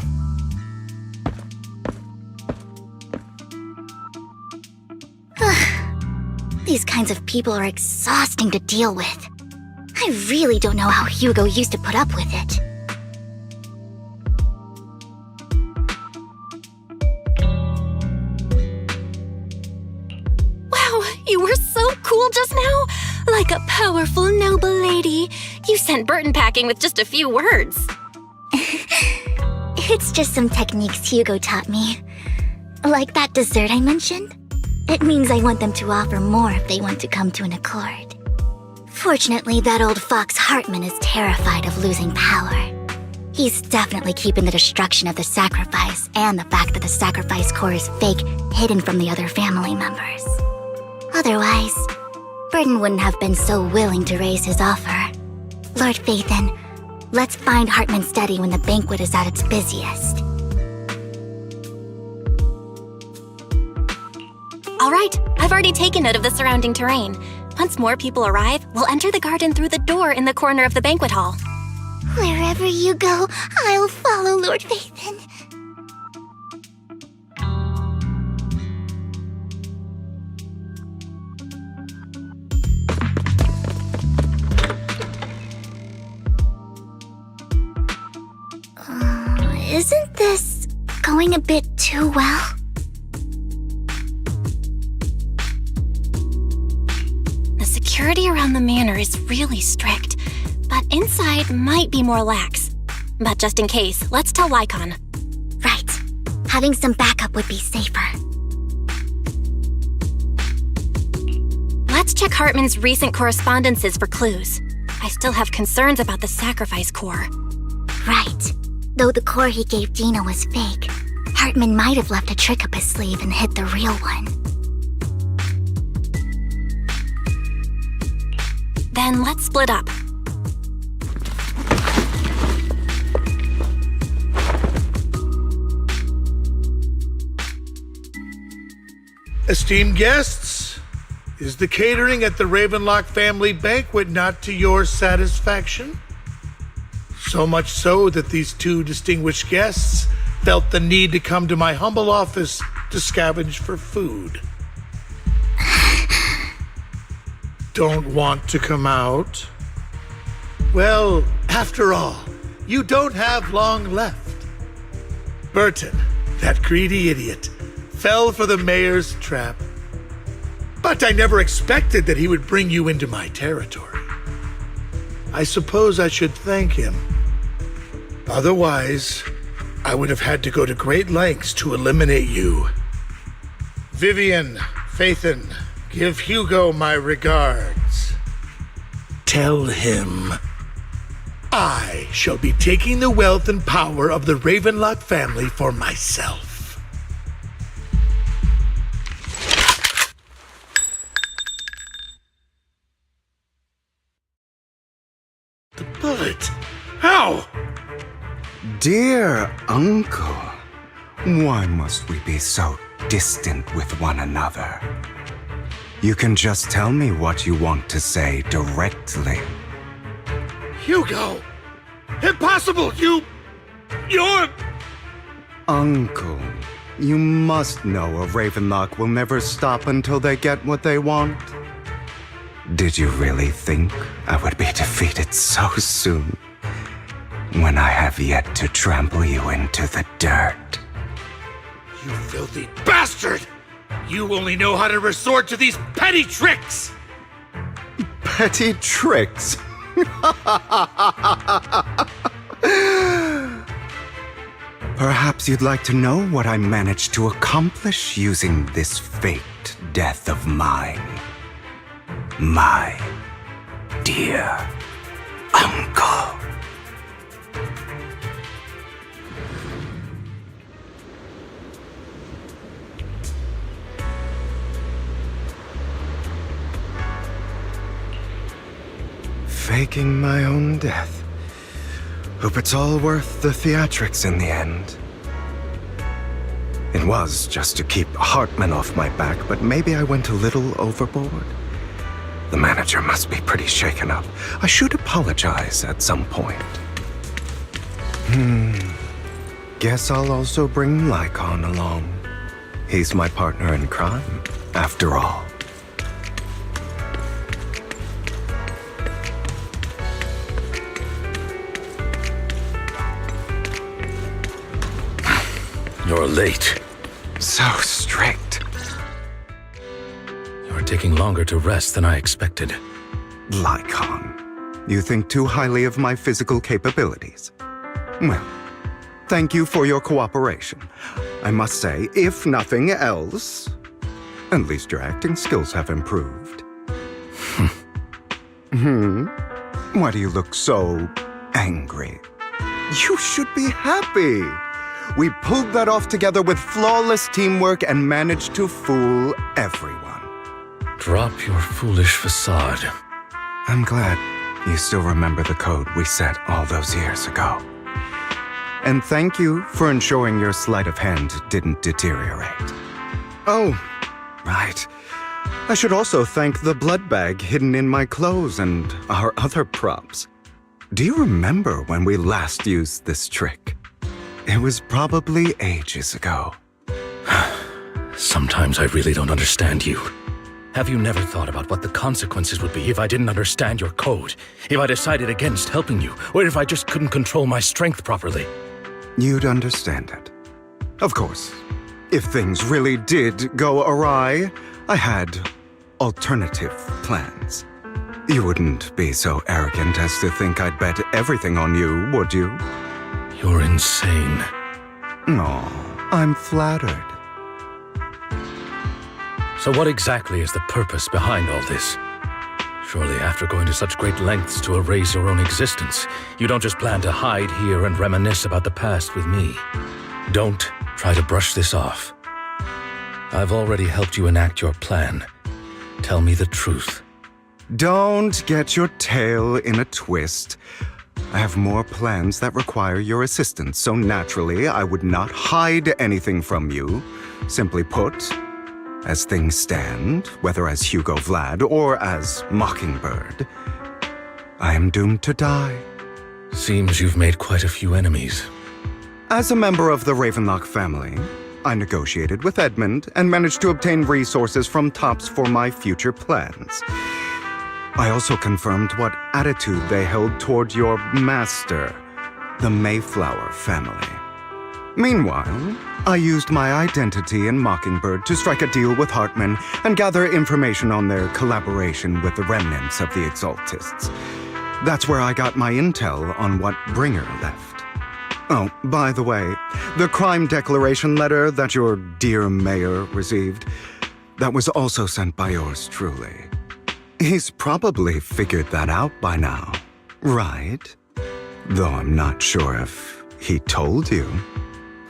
These kinds of people are exhausting to deal with. I really don't know how Hugo used to put up with it. Wow, you were so cool just now. Like a powerful, noble lady. You sent Burton packing with just a few words. It's just some techniques Hugo taught me. Like that dessert I mentioned. It means I want them to offer more if they want to come to an accord. Fortunately, that old fox Hartman is terrified of losing power. He's definitely keeping the destruction of the sacrifice and the fact that the sacrifice core is fake hidden from the other family members. Otherwise, Burton wouldn't have been so willing to raise his offer. Lord Phaethon, let's find Hartman's study when the banquet is at its busiest. All right, I've already taken note of the surrounding terrain. Once more people arrive, we'll enter the garden through the door in the corner of the banquet hall. Wherever you go, I'll follow, Lord Phaethon. Isn't this going a bit too well? The security around the manor is really strict, but inside might be more lax. But just in case, let's tell Lycon. Right. Having some backup would be safer. Let's check Hartman's recent correspondences for clues. I still have concerns about the sacrifice core. Right. Though the core he gave Dina was fake, Hartman might have left a trick up his sleeve and hid the real one. Then let's split up. Esteemed guests, is the catering at the Ravenlock family banquet not to your satisfaction? So much so that these two distinguished guests felt the need to come to my humble office to scavenge for food. Don't want to come out? Well, after all, you don't have long left. Burton, that greedy idiot, fell for the mayor's trap. But I never expected that he would bring you into my territory. I suppose I should thank him. Otherwise, I would have had to go to great lengths to eliminate you. Vivian, Phaethon, give Hugo my regards. Tell him I shall be taking the wealth and power of the Ravenlock family for myself. The bullet? How? Dear Uncle, why must we be so distant with one another? You can just tell me what you want to say directly. Hugo! Impossible! You're... Uncle, you must know a Ravenlock will never stop until they get what they want. Did you really think I would be defeated so soon? When I have yet to trample you into the dirt. You filthy bastard! You only know how to resort to these petty tricks! Petty tricks? Perhaps you'd like to know what I managed to accomplish using this faked death of mine. My dear Uncle. Faking my own death. Hope it's all worth the theatrics in the end. It was just to keep Hartman off my back, but maybe I went a little overboard. The manager must be pretty shaken up. I should apologize at some point. Guess I'll also bring Lycon along. He's my partner in crime, after all. You're late. So strict. You're taking longer to rest than I expected. Lycon, you think too highly of my physical capabilities. Well, thank you for your cooperation. I must say, if nothing else, at least your acting skills have improved. Why do you look so angry? You should be happy. We pulled that off together with flawless teamwork and managed to fool everyone. Drop your foolish facade. I'm glad you still remember the code we set all those years ago. And thank you for ensuring your sleight of hand didn't deteriorate. Oh, right. I should also thank the blood bag hidden in my clothes and our other props. Do you remember when we last used this trick? It was probably ages ago. Sometimes I really don't understand you. Have you never thought about what the consequences would be if I didn't understand your code? If I decided against helping you? Or if I just couldn't control my strength properly? You'd understand it. Of course, if things really did go awry, I had alternative plans. You wouldn't be so arrogant as to think I'd bet everything on you, would you? You're insane. Aw, I'm flattered. So what exactly is the purpose behind all this? Surely after going to such great lengths to erase your own existence, you don't just plan to hide here and reminisce about the past with me. Don't try to brush this off. I've already helped you enact your plan. Tell me the truth. Don't get your tail in a twist. I have more plans that require your assistance, so naturally I would not hide anything from you. Simply put, as things stand, whether as Hugo Vlad or as Mockingbird, I am doomed to die. Seems you've made quite a few enemies. As a member of the Ravenlock family, I negotiated with Edmund and managed to obtain resources from Tops for my future plans. I also confirmed what attitude they held toward your master, the Mayflower family. Meanwhile, I used my identity in Mockingbird to strike a deal with Hartman and gather information on their collaboration with the remnants of the Exaltists. That's where I got my intel on what Bringer left. Oh, by the way, the crime declaration letter that your dear mayor received, that was also sent by yours truly. He's probably figured that out by now, right? Though I'm not sure if he told you.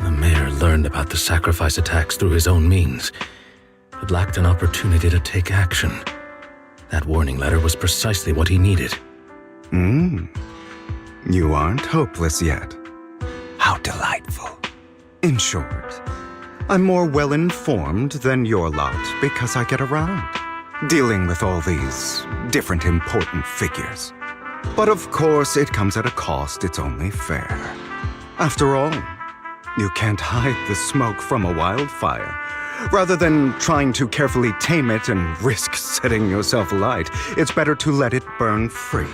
The mayor learned about the sacrifice attacks through his own means, but lacked an opportunity to take action. That warning letter was precisely what he needed. You aren't hopeless yet. How delightful. In short, I'm more well-informed than your lot because I get around, dealing with all these different important figures. But of course, it comes at a cost. It's only fair. After all, you can't hide the smoke from a wildfire. Rather than trying to carefully tame it and risk setting yourself alight, it's better to let it burn free.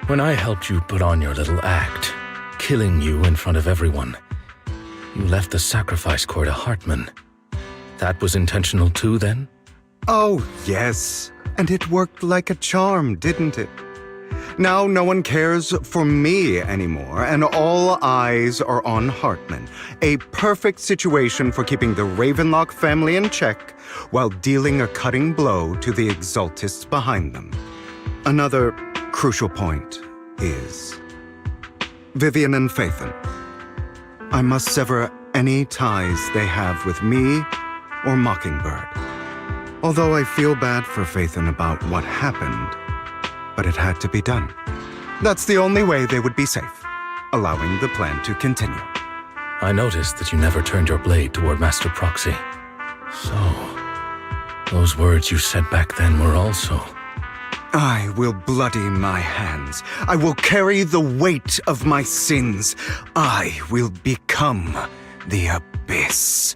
When I helped you put on your little act, killing you in front of everyone, you left the sacrifice core to Hartman. That was intentional too, then? Oh, yes. And it worked like a charm, didn't it? Now no one cares for me anymore, and all eyes are on Hartman. A perfect situation for keeping the Ravenlock family in check while dealing a cutting blow to the Exaltists behind them. Another crucial point is Vivian and Phaethon. I must sever any ties they have with me or Mockingbird. Although I feel bad for Phaethon about what happened, but it had to be done. That's the only way they would be safe, allowing the plan to continue. I noticed that you never turned your blade toward Master Proxy. So, those words you said back then were also... I will bloody my hands. I will carry the weight of my sins. I will become the Abyss.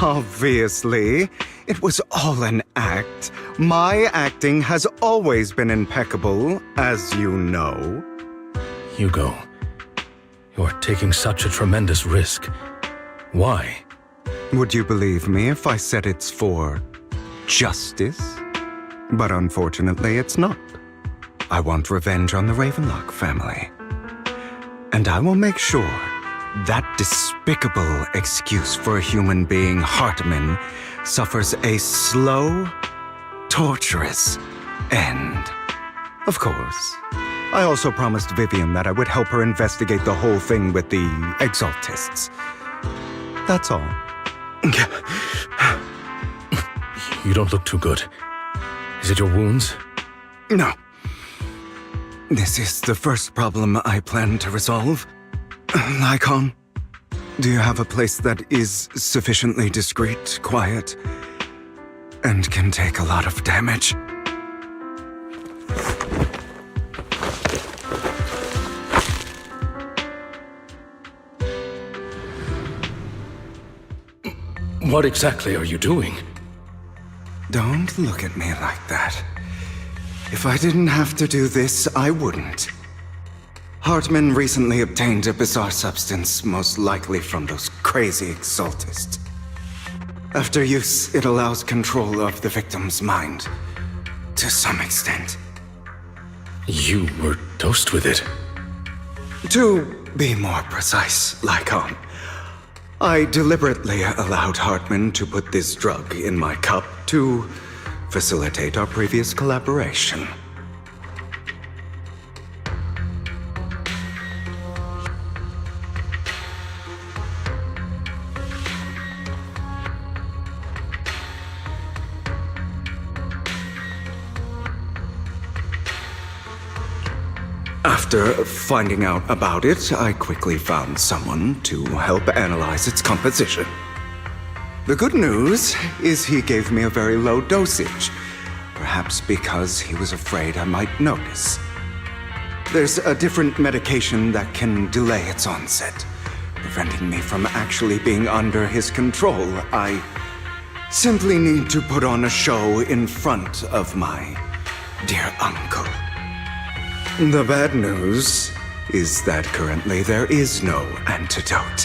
Obviously, it was all an act. My acting has always been impeccable, as you know. Hugo, you're taking such a tremendous risk. Why? Would you believe me if I said it's for justice? But unfortunately, it's not. I want revenge on the Ravenlock family. And I will make sure that despicable excuse for a human being, Hartman, suffers a slow, torturous end. Of course, I also promised Vivian that I would help her investigate the whole thing with the Exaltists. That's all. You don't look too good. Is it your wounds? No. This is the first problem I plan to resolve. Lycon, do you have a place that is sufficiently discreet, quiet, and can take a lot of damage? What exactly are you doing? Don't look at me like that. If I didn't have to do this, I wouldn't. Hartman recently obtained a bizarre substance, most likely from those crazy Exaltists. After use, it allows control of the victim's mind. To some extent. You were dosed with it? To be more precise, Lycon, I deliberately allowed Hartman to put this drug in my cup to facilitate our previous collaboration. After finding out about it, I quickly found someone to help analyze its composition. The good news is he gave me a very low dosage, perhaps because he was afraid I might notice. There's a different medication that can delay its onset, preventing me from actually being under his control. I simply need to put on a show in front of my dear uncle. The bad news is that currently there is no antidote.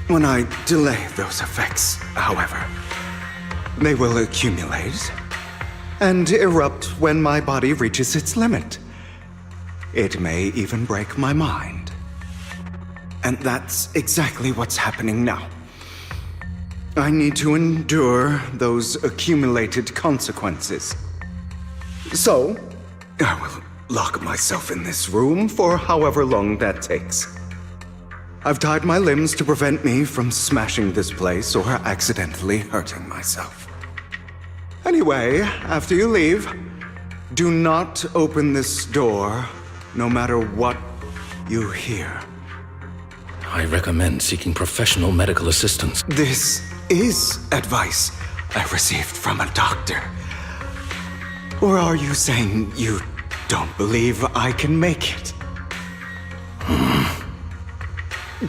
When I delay those effects, however, they will accumulate and erupt when my body reaches its limit. It may even break my mind. And that's exactly what's happening now. I need to endure those accumulated consequences. So, I will lock myself in this room for however long that takes. I've tied my limbs to prevent me from smashing this place or accidentally hurting myself. Anyway, after you leave, do not open this door, no matter what you hear. I recommend seeking professional medical assistance. This is advice I received from a doctor. Or are you saying you don't believe I can make it?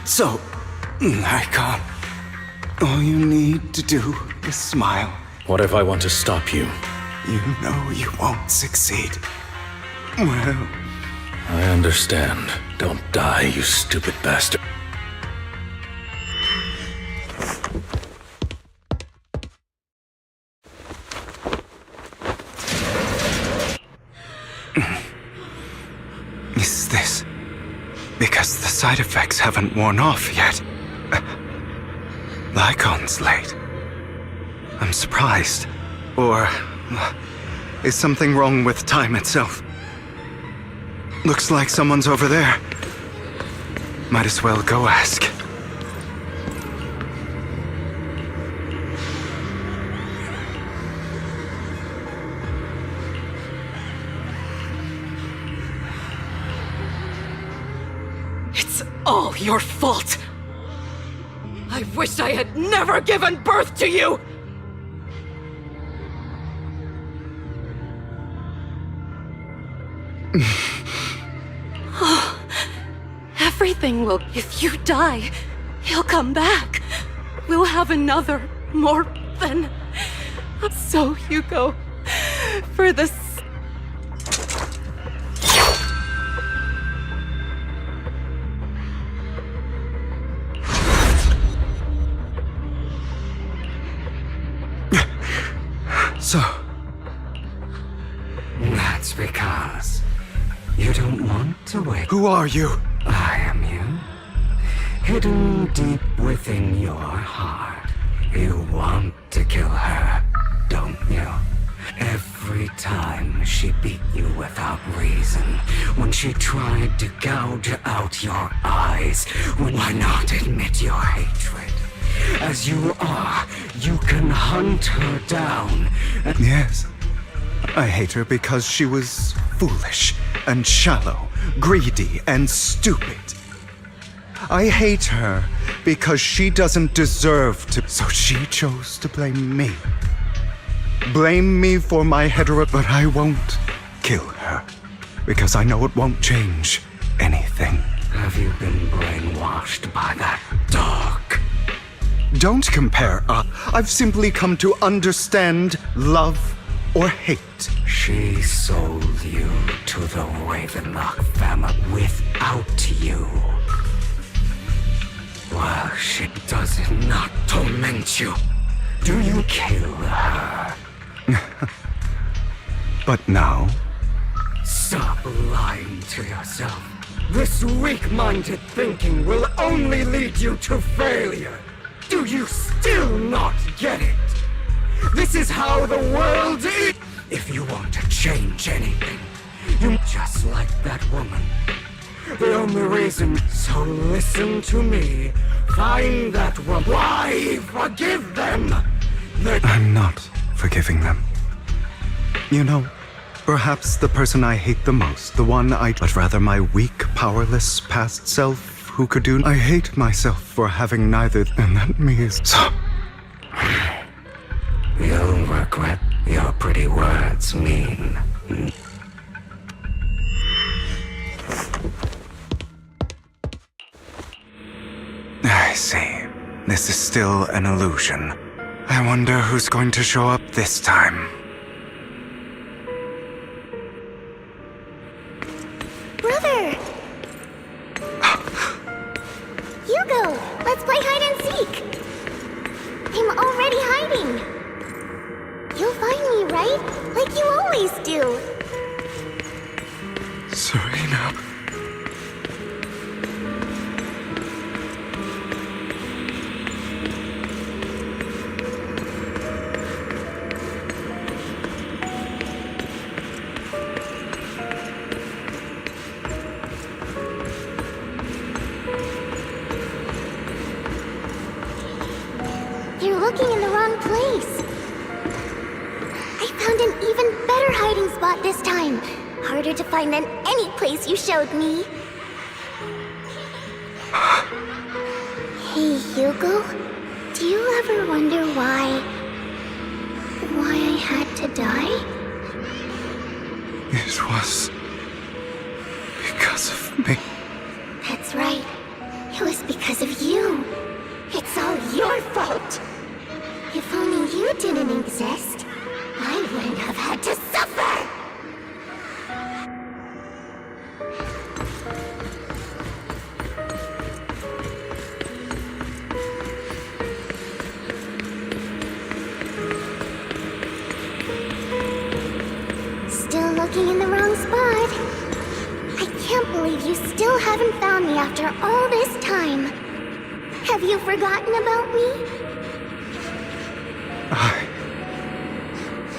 So, I can't. All you need to do is smile. What if I want to stop you? You know you won't succeed. Well, I understand. Don't die, you stupid bastard. Is this because the side effects haven't worn off yet? Lycon's late. I'm surprised. Or is something wrong with time itself? Looks like someone's over there. Might as well go ask. It's all your fault. I wish I had never given birth to you! Everything will... If you die, he'll come back. We'll have another, more than... So you go for this... So... That's because you don't want to wake. Who are you? I am you. Hidden deep within your heart. You want to kill her, don't you? Every time she beat you without reason, when she tried to gouge out your eyes, why not admit your hatred? As you are, you can hunt her down. Yes. I hate her because she was foolish and shallow, greedy and stupid. I hate her because she doesn't deserve to, so she chose to blame me. Blame me for my but I won't kill her because I know it won't change anything. Have you been brainwashed by that dog? Don't compare us. I've simply come to understand love or hate. She sold you to the Ravenlock family without you. While she does not torment you, do you kill her? But now? Stop lying to yourself. This weak-minded thinking will only lead you to failure. Do you still not get it? This is how the world is. If you want to change anything, you just like that woman. The only reason, so listen to me. Find that woman. Why forgive them? I'm not forgiving them. You know, perhaps the person I hate the most, the one but rather my weak, powerless past self who could do. I hate myself for having neither, and that means so. You'll regret your pretty words mean. I see. This is still an illusion. I wonder who's going to show up this time. Brother! Hugo, let's play hide and seek! I'm already hiding! You'll find me, right? Like you always do! Serena. You're looking in the wrong place. I found an even better hiding spot this time. Harder to find than any place you showed me. Hey, Hugo. Do you ever wonder why I had to die? It was because of me. That's right. It was because of you. It's all your fault. If only you didn't exist, I wouldn't have had to suffer. Still looking in the wrong spot. I can't believe you still haven't found me after all this time. Have you forgotten about me?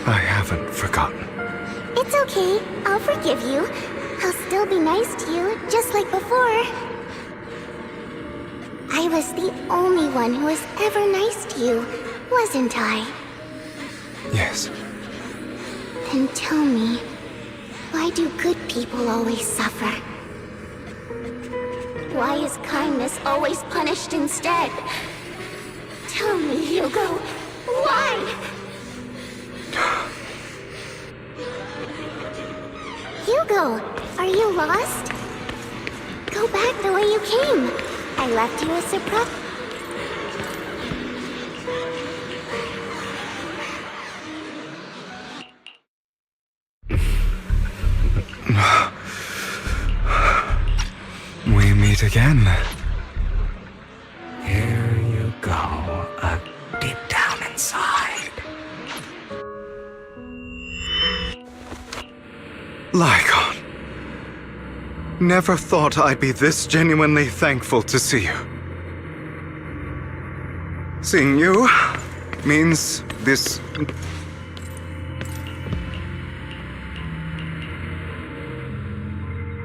I haven't forgotten. It's okay. I'll forgive you. I'll still be nice to you, just like before. I was the only one who was ever nice to you, wasn't I? Yes. Then tell me, why do good people always suffer? Why is kindness always punished instead? Tell me, Hugo, why? Hugo, are you lost? Go back the way you came. I left you a surprise. We meet again. Here you go, deep down inside. Lycon. Never thought I'd be this genuinely thankful to see you. Seeing you means this...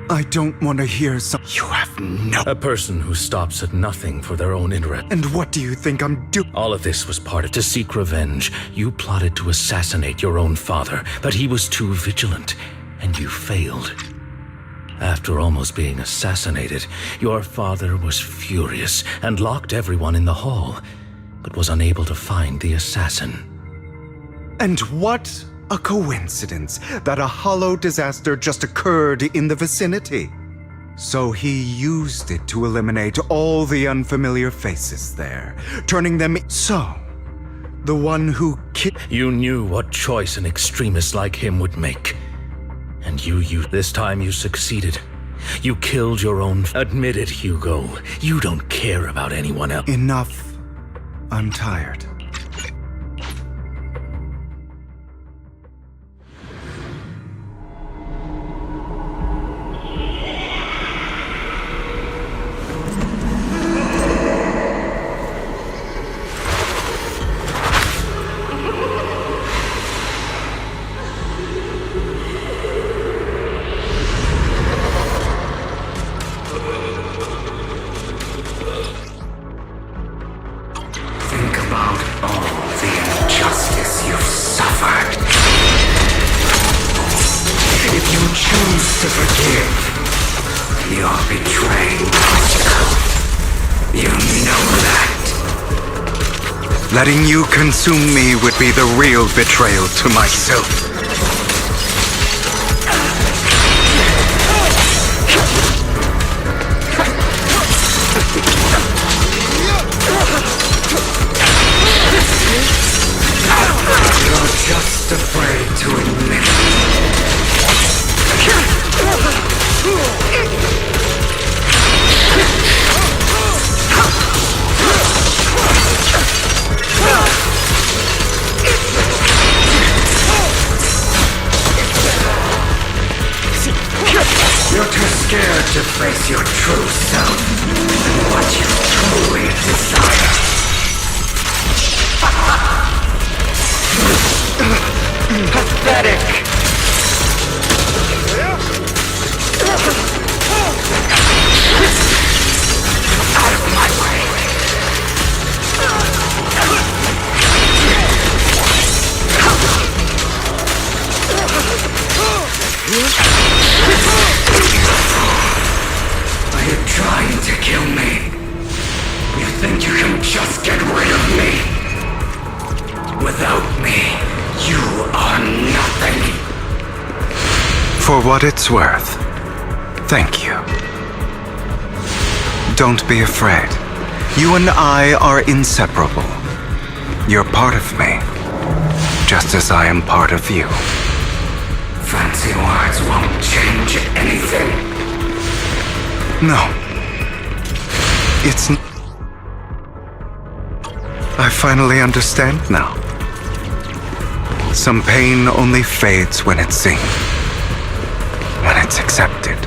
I don't want to hear some... You have no... A person who stops at nothing for their own interest. And what do you think I'm doing? All of this was part of to seek revenge. You plotted to assassinate your own father, but he was too vigilant, and you failed. After almost being assassinated, your father was furious and locked everyone in the hall, but was unable to find the assassin. And what a coincidence that a hollow disaster just occurred in the vicinity. So he used it to eliminate all the unfamiliar faces there, turning them... So, the one who You knew what choice an extremist like him would make. And this time you succeeded. You killed your own... Admit it, Hugo. You don't care about anyone else. Enough. I'm tired. Think about all the injustice you've suffered. If you choose to forgive, you're betraying yourself. You know that. Letting you consume me would be the real betrayal to myself. You're just afraid to admit think you can just get rid of me? Without me, you are nothing. For what it's worth, thank you. Don't be afraid. You and I are inseparable. You're part of me, just as I am part of you. Fancy words won't change anything. No. It's... I finally understand now. Some pain only fades when it's seen. When it's accepted.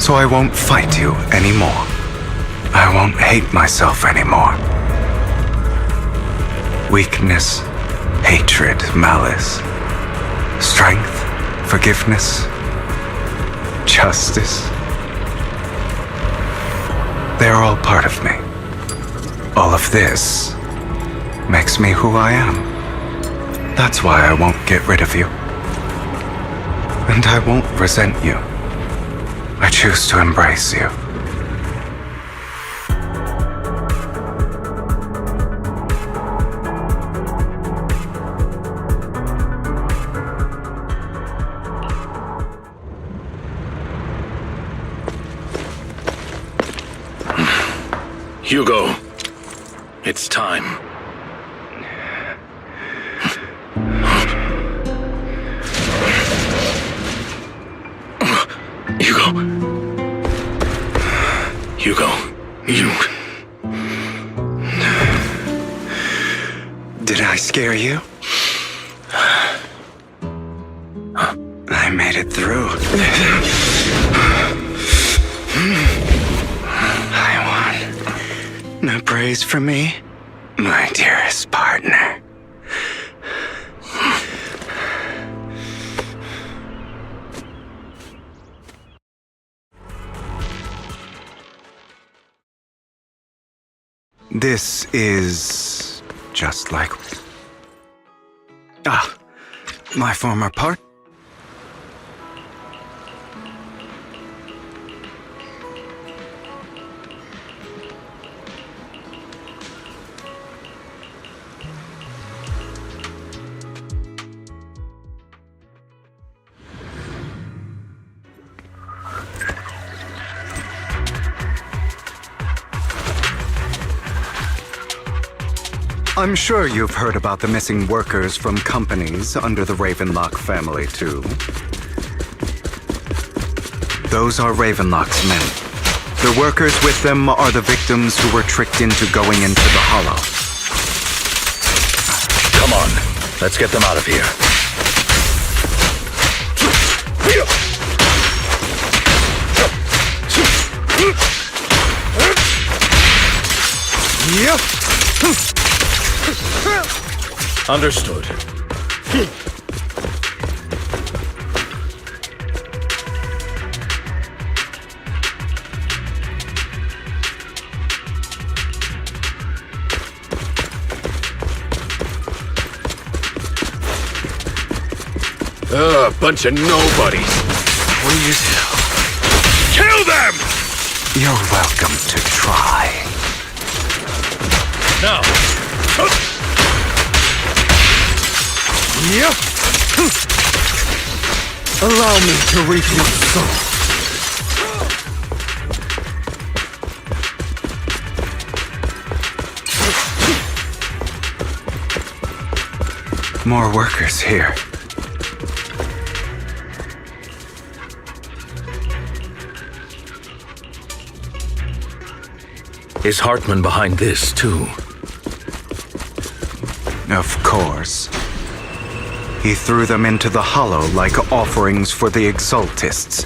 So I won't fight you anymore. I won't hate myself anymore. Weakness, hatred, malice, strength, forgiveness, justice. They're all part of me. All of this makes me who I am. That's why I won't get rid of you. And I won't resent you. I choose to embrace you. Hugo, it's time. Hugo, you... Did I scare you? I made it through. No praise for me, my dearest partner. This is just like... my former partner. I'm sure you've heard about the missing workers from companies under the Ravenlock family, too. Those are Ravenlock's men. The workers with them are the victims who were tricked into going into the Hollow. Come on, let's get them out of here. Yep. Understood. Bunch of nobodies. Please. Kill them! You're welcome to try. Now. Yep. Allow me to reap your soul. More workers here. Is Hartman behind this, too? Of course. He threw them into the Hollow like offerings for the Exaltists.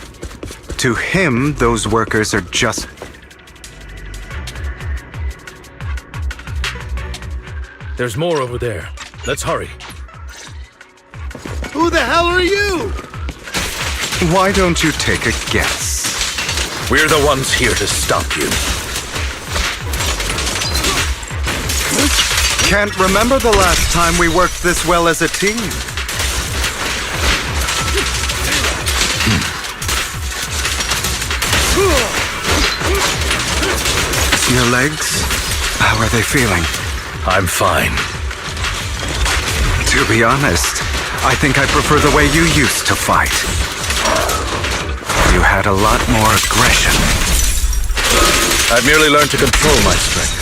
To him, those workers are just... There's more over there. Let's hurry. Who the hell are you? Why don't you take a guess? We're the ones here to stop you. Can't remember the last time we worked this well as a team. Your legs? How are they feeling? I'm fine. To be honest, I think I prefer the way you used to fight. You had a lot more aggression. I've merely learned to control my strength.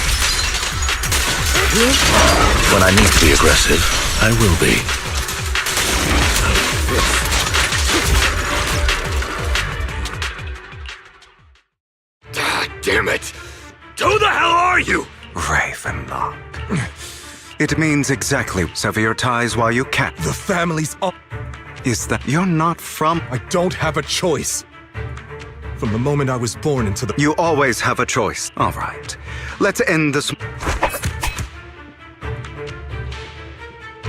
When I need to be aggressive, I will be. Damn it! Who the hell are you? Ravenlock. It means exactly sever your ties while you can. The family's up. Is that you're not from? I don't have a choice. From the moment I was born into the... You always have a choice. All right. Let's end this...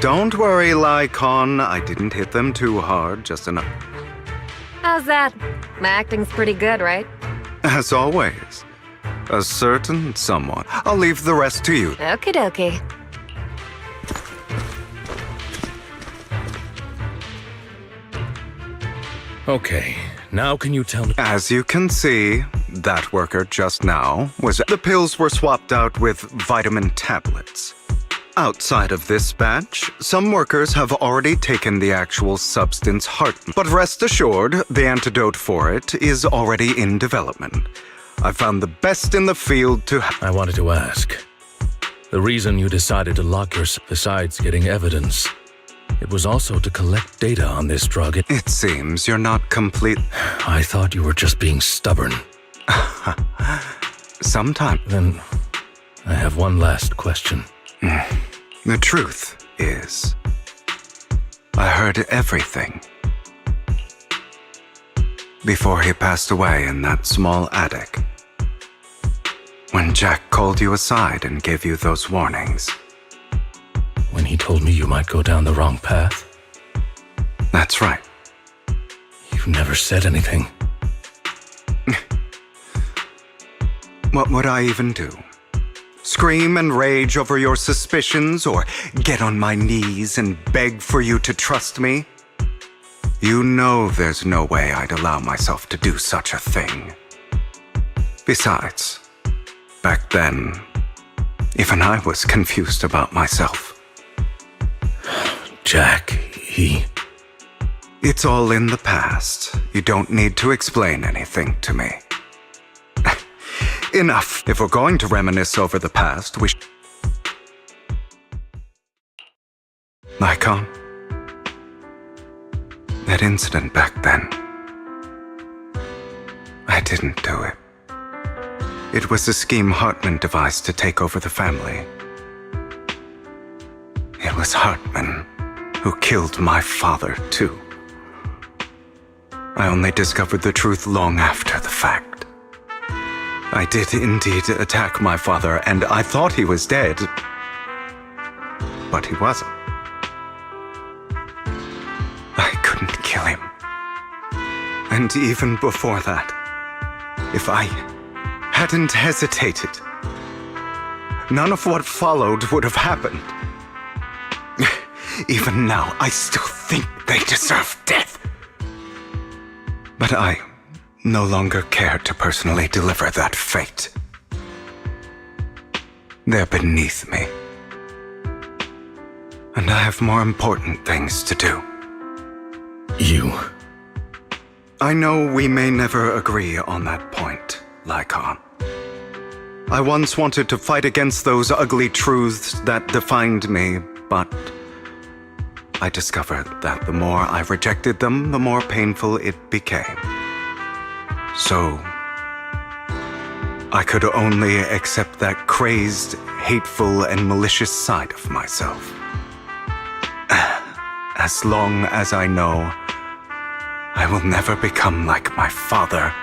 Don't worry, Lycon. I didn't hit them too hard, just enough. How's that? My acting's pretty good, right? As always. A certain someone. I'll leave the rest to you. Okie dokie. Okay, now can you tell me? As you can see, that worker just now was... The pills were swapped out with vitamin tablets. Outside of this batch, some workers have already taken the actual substance Hartman. But rest assured, the antidote for it is already in development. I found the best in the field to... I wanted to ask. The reason you decided to lock yourself, besides getting evidence, it was also to collect data on this drug. It seems you're not complete... I thought you were just being stubborn. Sometime. Then, I have one last question. The truth is, I heard everything. Before he passed away in that small attic. When Jack called you aside and gave you those warnings. When he told me you might go down the wrong path? That's right. You never said anything. What would I even do? Scream and rage over your suspicions, or get on my knees and beg for you to trust me? You know there's no way I'd allow myself to do such a thing. Besides, back then, even I was confused about myself. Jack, he... It's all in the past. You don't need to explain anything to me. Enough. If we're going to reminisce over the past, we Lycon, that incident back then, I didn't do it. It was a scheme Hartman devised to take over the family. It was Hartman who killed my father, too. I only discovered the truth long after the fact. I did indeed attack my father, and I thought he was dead. But he wasn't. I couldn't kill him. And even before that, if I hadn't hesitated, none of what followed would have happened. Even now, I still think they deserve death. But I no longer care to personally deliver that fate. They're beneath me. And I have more important things to do. You... I know we may never agree on that point, Lycon. I once wanted to fight against those ugly truths that defined me, but I discovered that the more I rejected them, the more painful it became. So, I could only accept that crazed, hateful, and malicious side of myself. As long as I know I will never become like my father,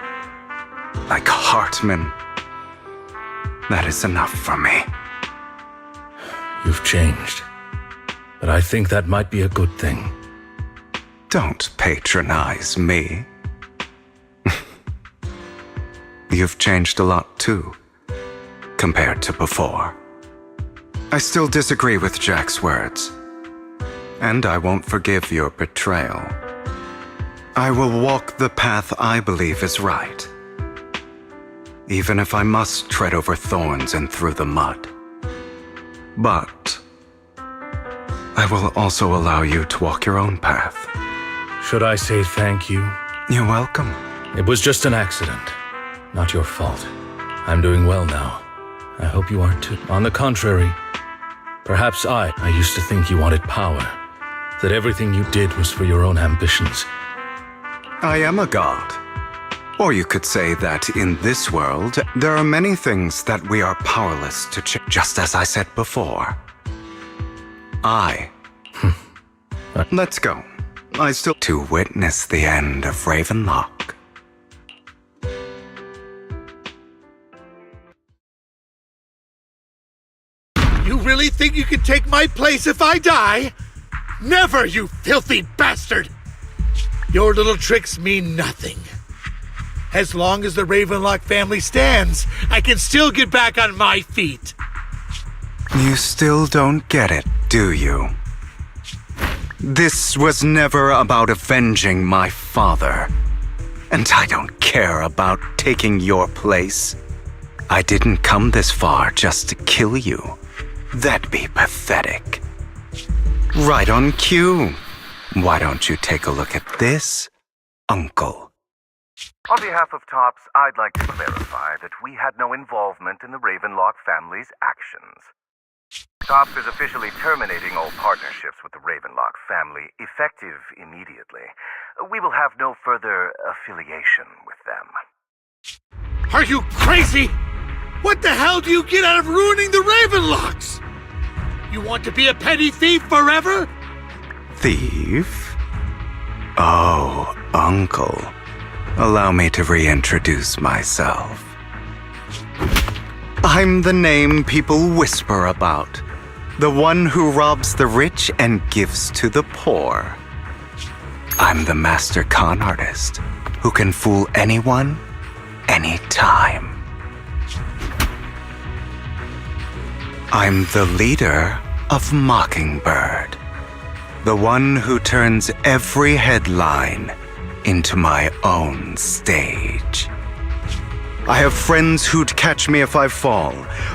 like Hartman, that is enough for me. You've changed, but I think that might be a good thing. Don't patronize me. You've changed a lot too, compared to before. I still disagree with Jack's words, and I won't forgive your betrayal. I will walk the path I believe is right, even if I must tread over thorns and through the mud. But I will also allow you to walk your own path. Should I say thank you? You're welcome. It was just an accident, not your fault. I'm doing well now. I hope you are too. On the contrary, perhaps I used to think you wanted power, that everything you did was for your own ambitions. I am a god. Or you could say that in this world, there are many things that we are powerless to change. Just as I said before. Let's go. I still to witness the end of Ravenlock. You really think you can take my place if I die? Never, you filthy bastard! Your little tricks mean nothing. As long as the Ravenlock family stands, I can still get back on my feet. You still don't get it, do you? This was never about avenging my father. And I don't care about taking your place. I didn't come this far just to kill you. That'd be pathetic. Right on cue. Why don't you take a look at this, Uncle? On behalf of TOPS, I'd like to clarify that we had no involvement in the Ravenlock family's actions. TOPS is officially terminating all partnerships with the Ravenlock family, effective immediately. We will have no further affiliation with them. Are you crazy? What the hell do you get out of ruining the Ravenlocks? You want to be a petty thief forever? Thief? Oh, Uncle. Allow me to reintroduce myself. I'm the name people whisper about. The one who robs the rich and gives to the poor. I'm the master con artist who can fool anyone, anytime. I'm the leader of Mockingbird. The one who turns every headline into my own stage. I have friends who'd catch me if I fall,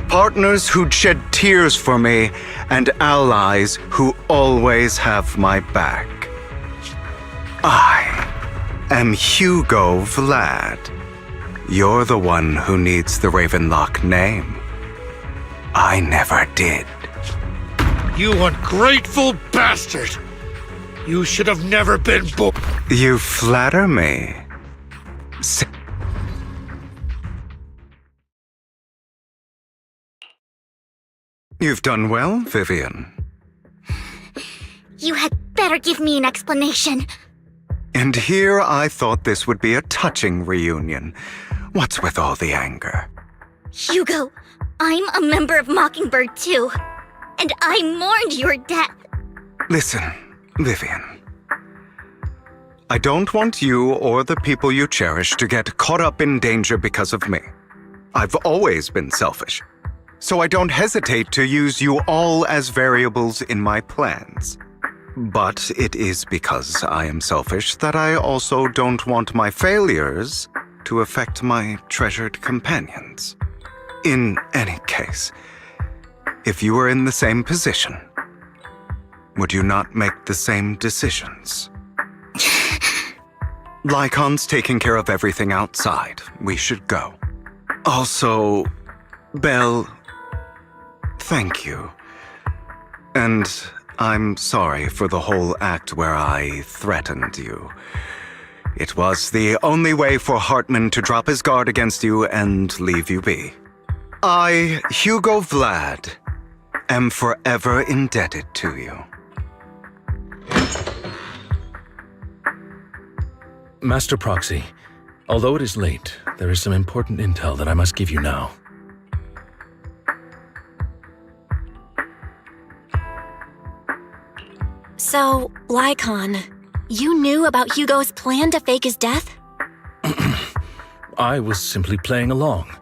partners who'd shed tears for me, and allies who always have my back. I am Hugo Vlad. You're the one who needs the Ravenlock name. I never did. You ungrateful bastard! You should have never been born. You flatter me. You've done well, Vivian. You had better give me an explanation. And here I thought this would be a touching reunion. What's with all the anger? Hugo, I'm a member of Mockingbird too. And I mourned your death. Listen, Vivian. I don't want you or the people you cherish to get caught up in danger because of me. I've always been selfish, so I don't hesitate to use you all as variables in my plans. But it is because I am selfish that I also don't want my failures to affect my treasured companions. In any case, if you were in the same position, would you not make the same decisions? Lycon's taking care of everything outside. We should go. Also, Belle, thank you. And I'm sorry for the whole act where I threatened you. It was the only way for Hartman to drop his guard against you and leave you be. I, Hugo Vlad, am forever indebted to you. Master Proxy, although it is late, there is some important intel that I must give you now. So, Lycon, you knew about Hugo's plan to fake his death? I was simply playing along.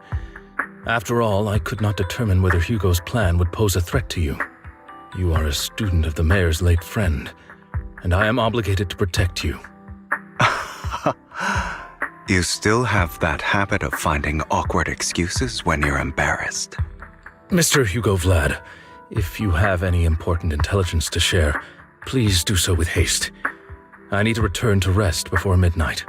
After all, I could not determine whether Hugo's plan would pose a threat to you. You are a student of the mayor's late friend, and I am obligated to protect you. You still have that habit of finding awkward excuses when you're embarrassed. Mr. Hugo Vlad, If you have any important intelligence to share, please do so with haste. I need to return to rest before midnight.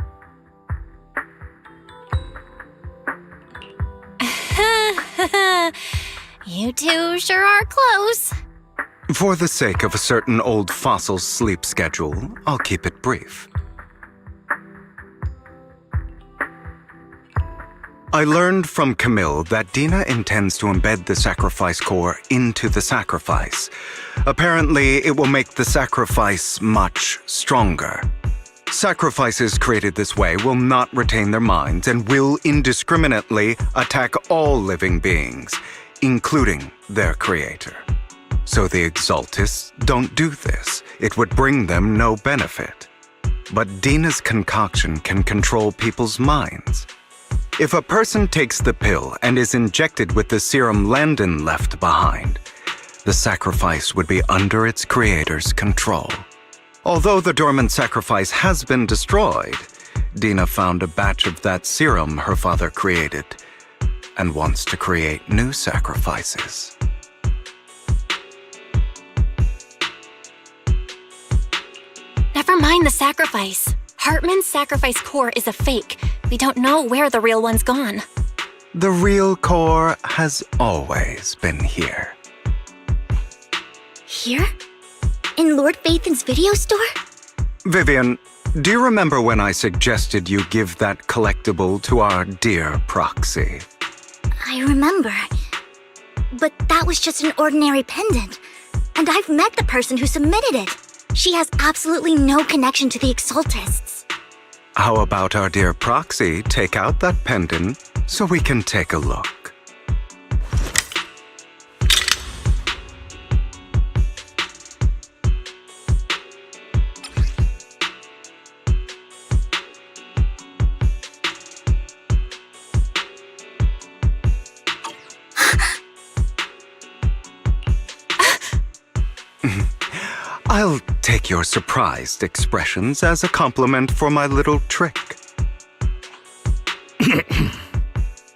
You two sure are close. For the sake of a certain old fossil's sleep schedule, I'll keep it brief. I learned from Camille that Dina intends to embed the sacrifice core into the sacrifice. Apparently, it will make the sacrifice much stronger. Sacrifices created this way will not retain their minds and will indiscriminately attack all living beings, including their creator. So the Exaltists don't do this. It would bring them no benefit. But Dina's concoction can control people's minds. If a person takes the pill and is injected with the serum Landon left behind, the sacrifice would be under its creator's control. Although the dormant sacrifice has been destroyed, Dina found a batch of that serum her father created and wants to create new sacrifices. Never mind the sacrifice. Hartman's sacrifice core is a fake. We don't know where the real one's gone. The real core has always been here. Here? In Lord Phaethon's video store? Vivian, do you remember when I suggested you give that collectible to our dear proxy? I remember. But that was just an ordinary pendant. And I've met the person who submitted it. She has absolutely no connection to the Exaltists. How about our dear proxy take out that pendant so we can take a look? I'll take your surprised expressions as a compliment for my little trick.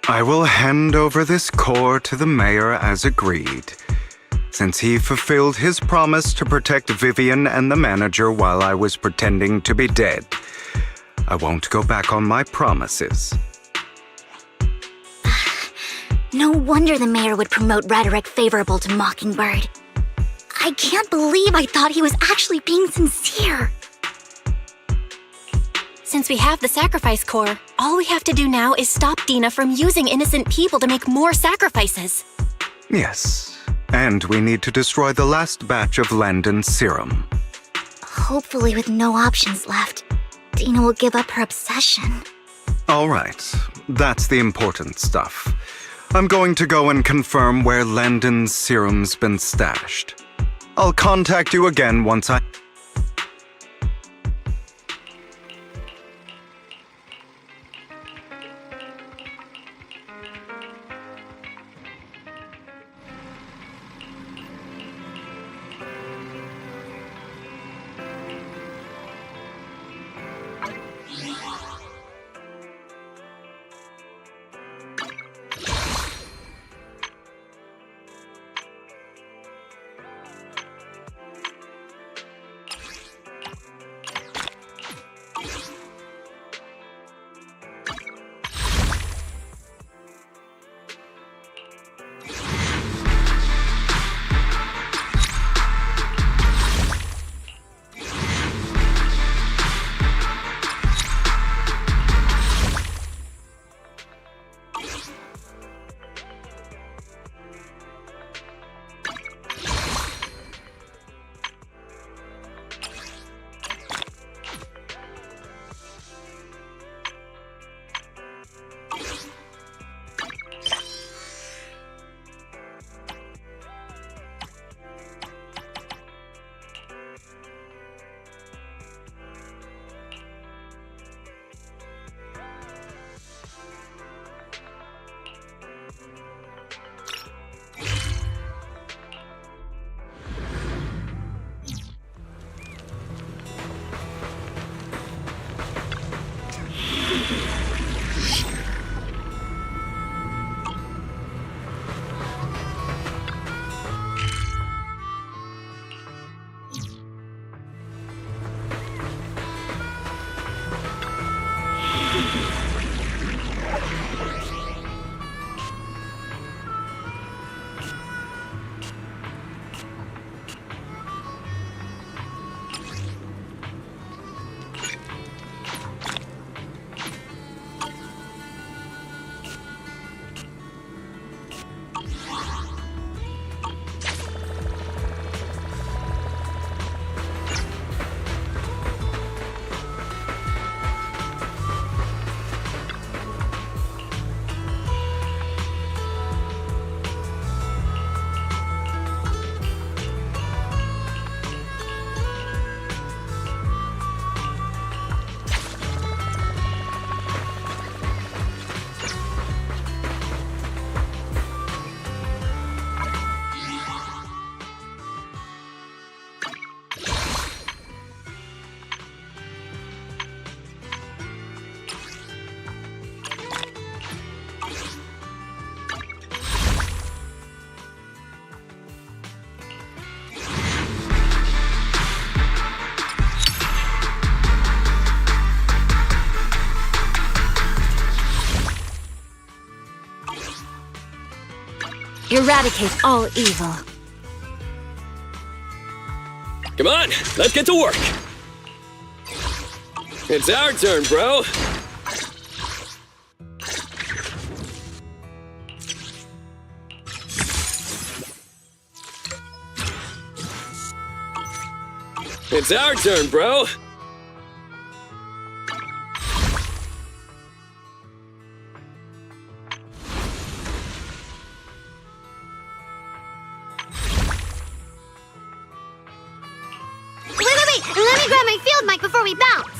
I will hand over this core to the mayor as agreed, since he fulfilled his promise to protect Vivian and the manager while I was pretending to be dead. I won't go back on my promises. No wonder the mayor would promote rhetoric favorable to Mockingbird. I can't believe I thought he was actually being sincere. Since we have the sacrifice core, all we have to do now is stop Dina from using innocent people to make more sacrifices. Yes, and we need to destroy the last batch of Landon's serum. Hopefully with no options left, Dina will give up her obsession. All right, that's the important stuff. I'm going to go and confirm where Landon's serum's been stashed. I'll contact you again once I... eradicate all evil. Come on, let's get to work. It's our turn, bro. It's our turn, bro. Wait! Let me grab my field mic before we bounce!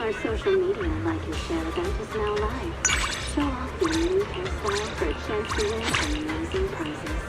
Our social media Like and Share event is now live. Show off your new hairstyle for a chance to win some amazing prizes.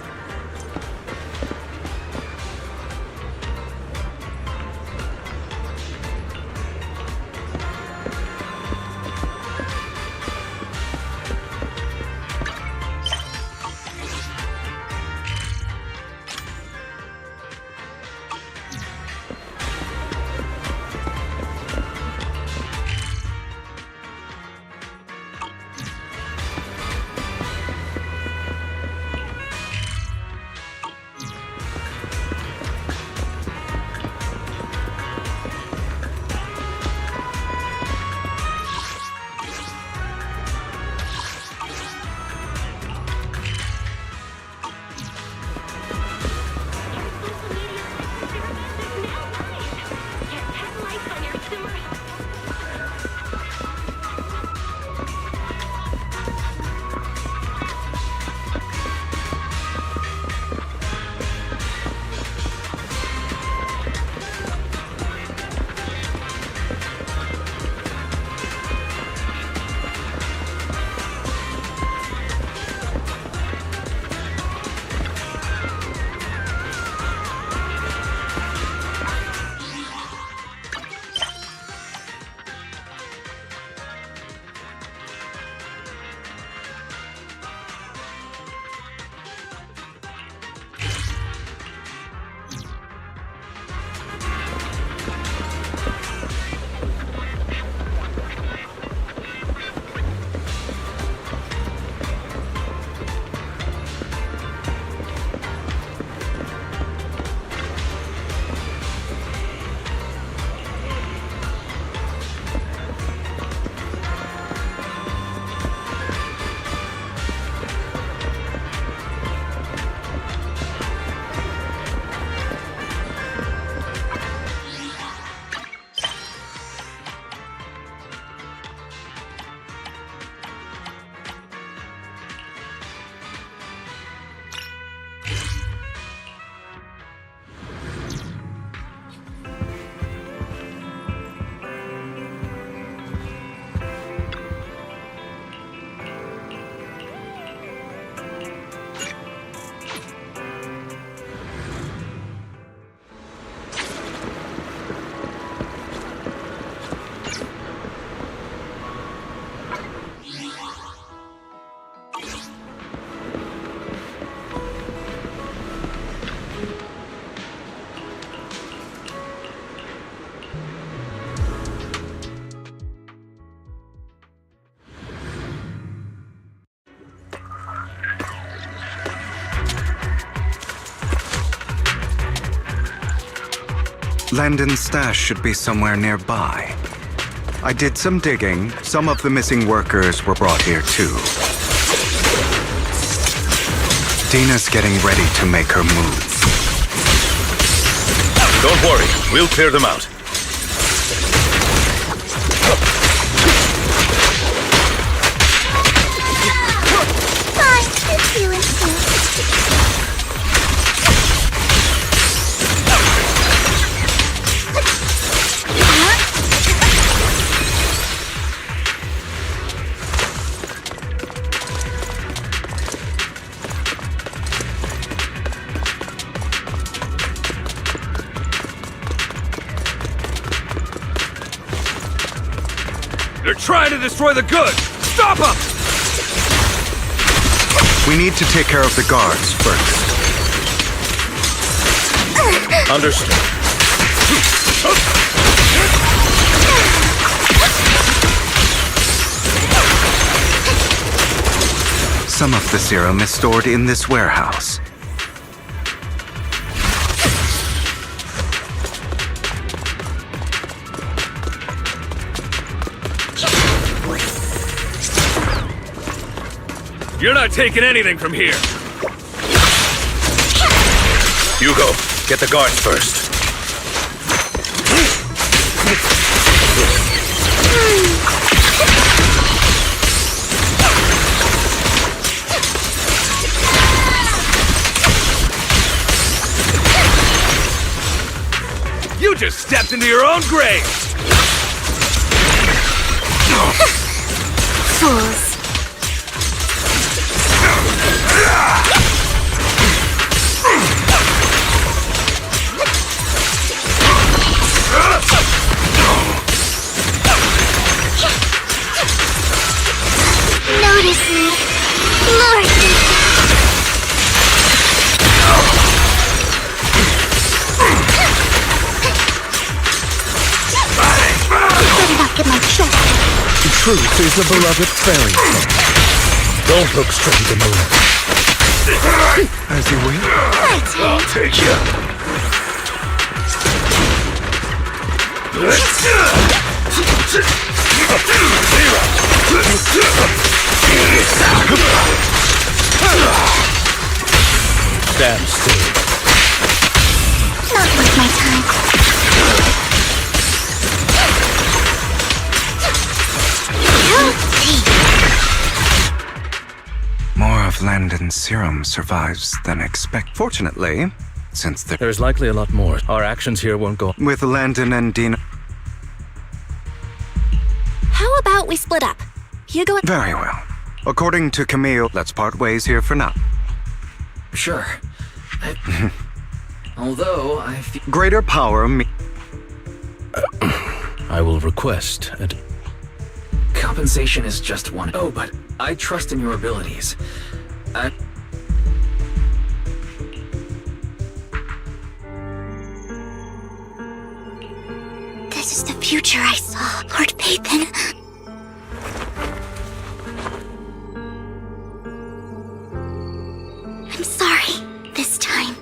Landon's stash should be somewhere nearby. I did some digging. Some of the missing workers were brought here too. Dina's getting ready to make her move. Don't worry, we'll clear them out. Fine, it's you and Sue. They're trying to destroy the goods! Stop them! We need to take care of the guards first. Understood. Some of the serum is stored in this warehouse. You're not taking anything from here! Hugo, get the guards first. You just stepped into your own grave! Fools. Notice me, Lord. Better not get my chest. Truth is a beloved fairy tale. Don't look straight at the moon. As you will. I'll take you. Stand still. Not worth my time. More of Landon's serum survives than expect. Fortunately, since there's likely a lot more. Our actions here won't go. With Landon and Dina. How about we split up? Hugo and... Very well. According to Camille, let's part ways here for now. Sure. Although I feel... Greater power I will request and... Compensation is just one. Oh, but I trust in your abilities. This is the future I saw, Lord Pathan. I'm sorry. This time,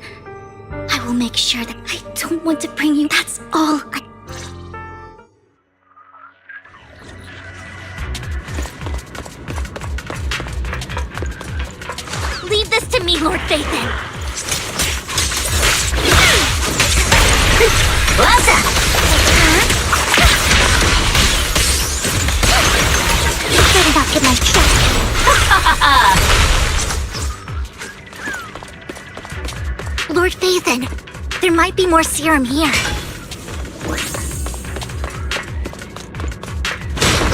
I will make sure that I don't want to bring you. That's all I... Leave this to me, Lord Pathan. Blaza! You better not get my chest. Lord Pathan, there might be more serum here.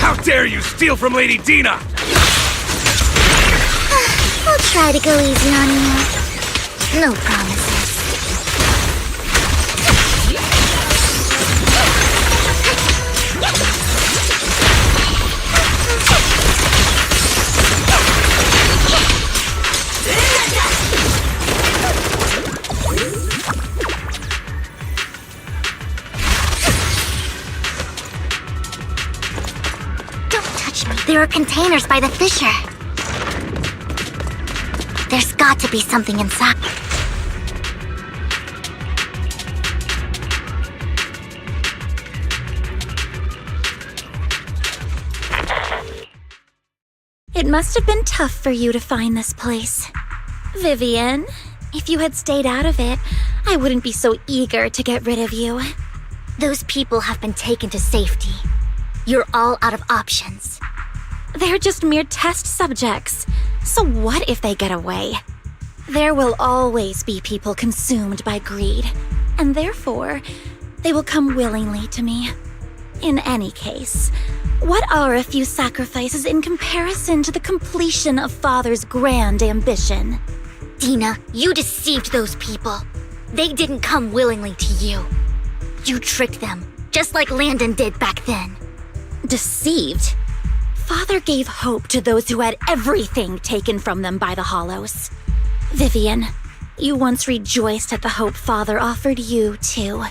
How dare you steal from Lady Dina! I'll try to go easy on you. No promises. Don't touch me. There are containers by the fissure. There's got to be something inside. It must have been tough for you to find this place. Vivian, if you had stayed out of it, I wouldn't be so eager to get rid of you. Those people have been taken to safety. You're all out of options. They're just mere test subjects. So what if they get away? There will always be people consumed by greed, and therefore, they will come willingly to me. In any case, what are a few sacrifices in comparison to the completion of Father's grand ambition? Dina, you deceived those people. They didn't come willingly to you. You tricked them, just like Landon did back then. Deceived? Father gave hope to those who had everything taken from them by the Hollows. Vivian, you once rejoiced at the hope Father offered you, too.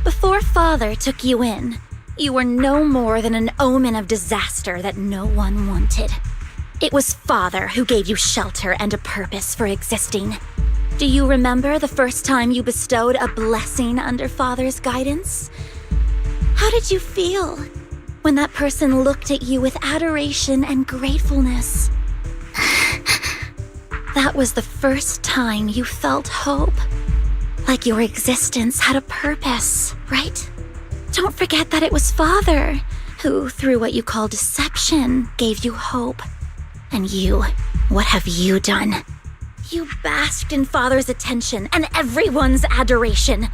Before Father took you in, you were no more than an omen of disaster that no one wanted. It was Father who gave you shelter and a purpose for existing. Do you remember the first time you bestowed a blessing under Father's guidance? How did you feel when that person looked at you with adoration and gratefulness? That was the first time you felt hope. Like your existence had a purpose, right? Don't forget that it was Father who, through what you call deception, gave you hope. And you, what have you done? You basked in Father's attention and everyone's adoration,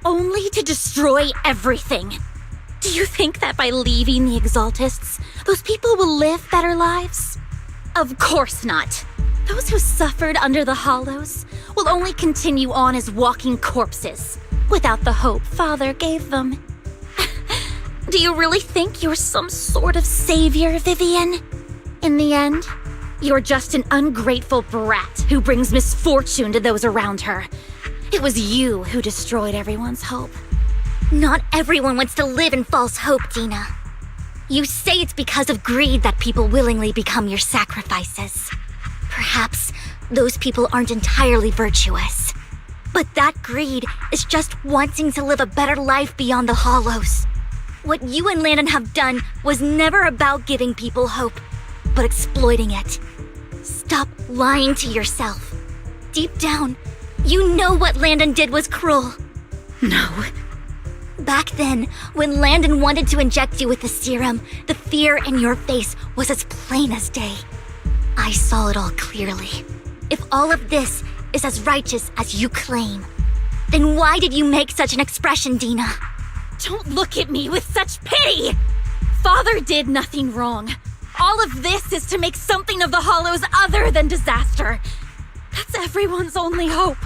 only to destroy everything. Do you think that by leaving the Exaltists, those people will live better lives? Of course not. Those who suffered under the Hollows will only continue on as walking corpses, without the hope Father gave them. Do you really think you're some sort of savior, Vivian? In the end, you're just an ungrateful brat who brings misfortune to those around her. It was you who destroyed everyone's hope. Not everyone wants to live in false hope, Dina. You say it's because of greed that people willingly become your sacrifices. Perhaps those people aren't entirely virtuous. But that greed is just wanting to live a better life beyond the Hollows. What you and Landon have done was never about giving people hope, but exploiting it. Stop lying to yourself. Deep down, you know what Landon did was cruel. No. Back then, when Landon wanted to inject you with the serum, the fear in your face was as plain as day. I saw it all clearly. If all of this is as righteous as you claim, then why did you make such an expression, Dina? Don't look at me with such pity! Father did nothing wrong. All of this is to make something of the Hollows other than disaster. That's everyone's only hope.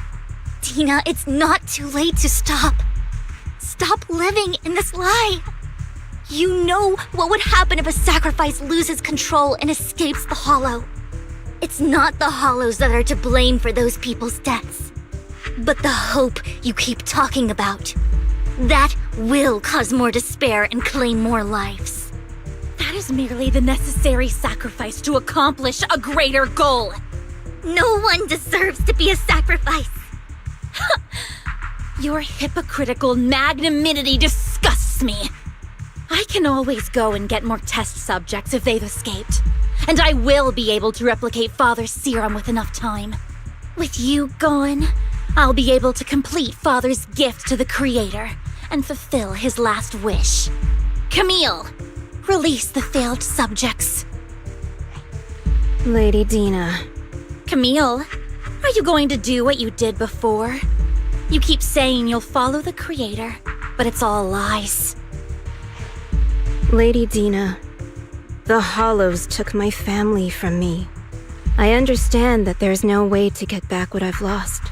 Dina, it's not too late to stop. Stop living in this lie. You know what would happen if a sacrifice loses control and escapes the Hollow. It's not the Hollows that are to blame for those people's deaths, but the hope you keep talking about. That will cause more despair and claim more lives. That is merely the necessary sacrifice to accomplish a greater goal. No one deserves to be a sacrifice. Your hypocritical magnanimity disgusts me. I can always go and get more test subjects if they've escaped. And I will be able to replicate Father's serum with enough time. With you gone, I'll be able to complete Father's gift to the Creator and fulfill his last wish. Camille, release the failed subjects. Lady Dina. Camille, are you going to do what you did before? You keep saying you'll follow the Creator, but it's all lies. Lady Dina, the Hollows took my family from me. I understand that there's no way to get back what I've lost.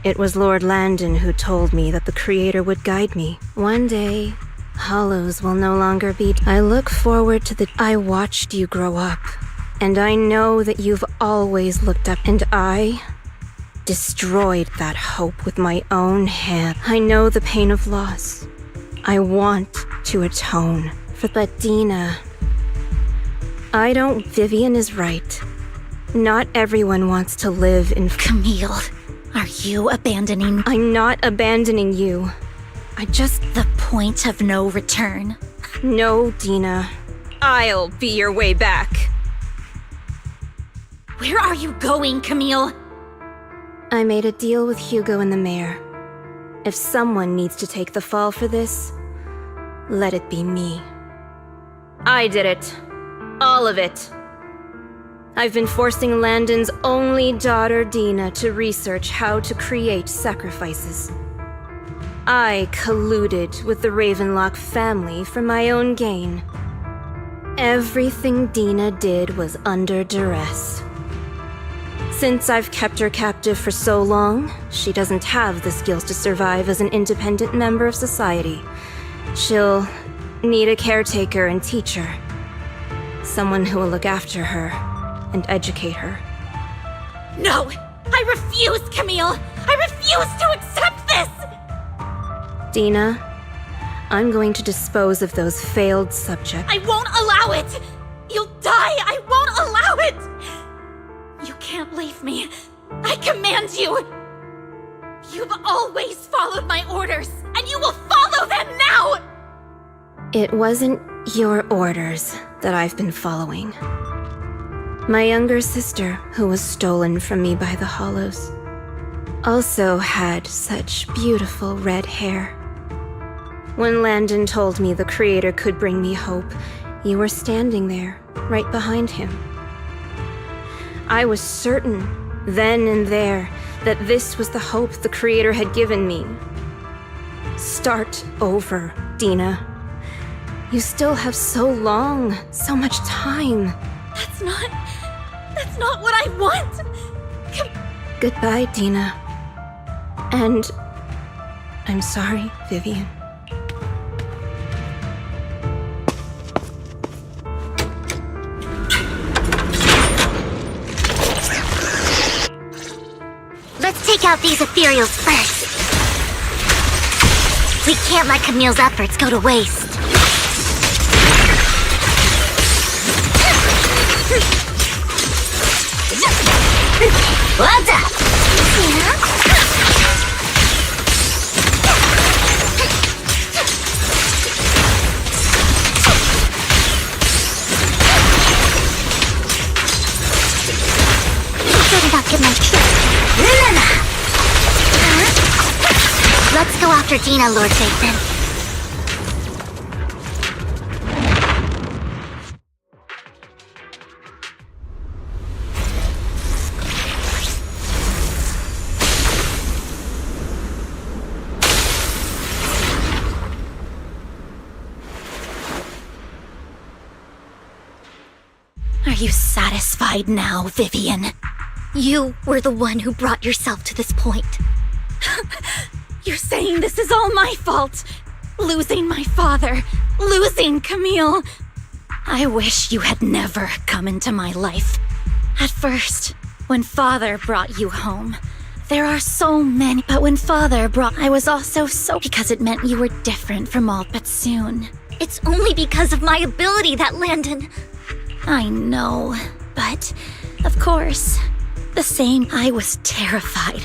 It was Lord Landon who told me that the Creator would guide me. One day, Hollows will no longer be. I look forward to the. I watched you grow up, and I know that you've always looked up, and I destroyed that hope with my own hand. I know the pain of loss. I want to atone for. But Dina, I don't. Vivian is right. Not everyone wants to live in. Camille, are you abandoning? I'm not abandoning you. I just. The point of no return. No, Dina. I'll be your way back. Where are you going, Camille? I made a deal with Hugo and the mayor. If someone needs to take the fall for this, let it be me. I did it. All of it. I've been forcing Landon's only daughter, Dina, to research how to create sacrifices. I colluded with the Ravenlock family for my own gain. Everything Dina did was under duress. Since I've kept her captive for so long, she doesn't have the skills to survive as an independent member of society. She'll need a caretaker and teacher. Someone who will look after her and educate her. No! I refuse, Camille! I refuse to accept this! Dina, I'm going to dispose of those failed subjects. I won't allow it! You'll die! I won't allow it! You can't leave me. I command you! You've always followed my orders, and you will follow them now! It wasn't your orders that I've been following. My younger sister, who was stolen from me by the Hollows, also had such beautiful red hair. When Landon told me the Creator could bring me hope, you were standing there, right behind him. I was certain, then and there, that this was the hope the Creator had given me. Start over, Dina. You still have so long, so much time. That's not what I want! Goodbye, Dina. And I'm sorry, Vivian. Let's take out these ethereals first. We can't let Camille's efforts go to waste. What's up? Better not get my trick. Let's go after Dina, Lord Jason. Are you satisfied now, Vivian? You were the one who brought yourself to this point. You're saying this is all my fault? Losing my father, losing Camille. I wish you had never come into my life. At first, when Father brought you home, there are so many, but when Father brought, I was also so, because it meant you were different from all, but soon. It's only because of my ability that Landon... I know, but of course, the same. I was terrified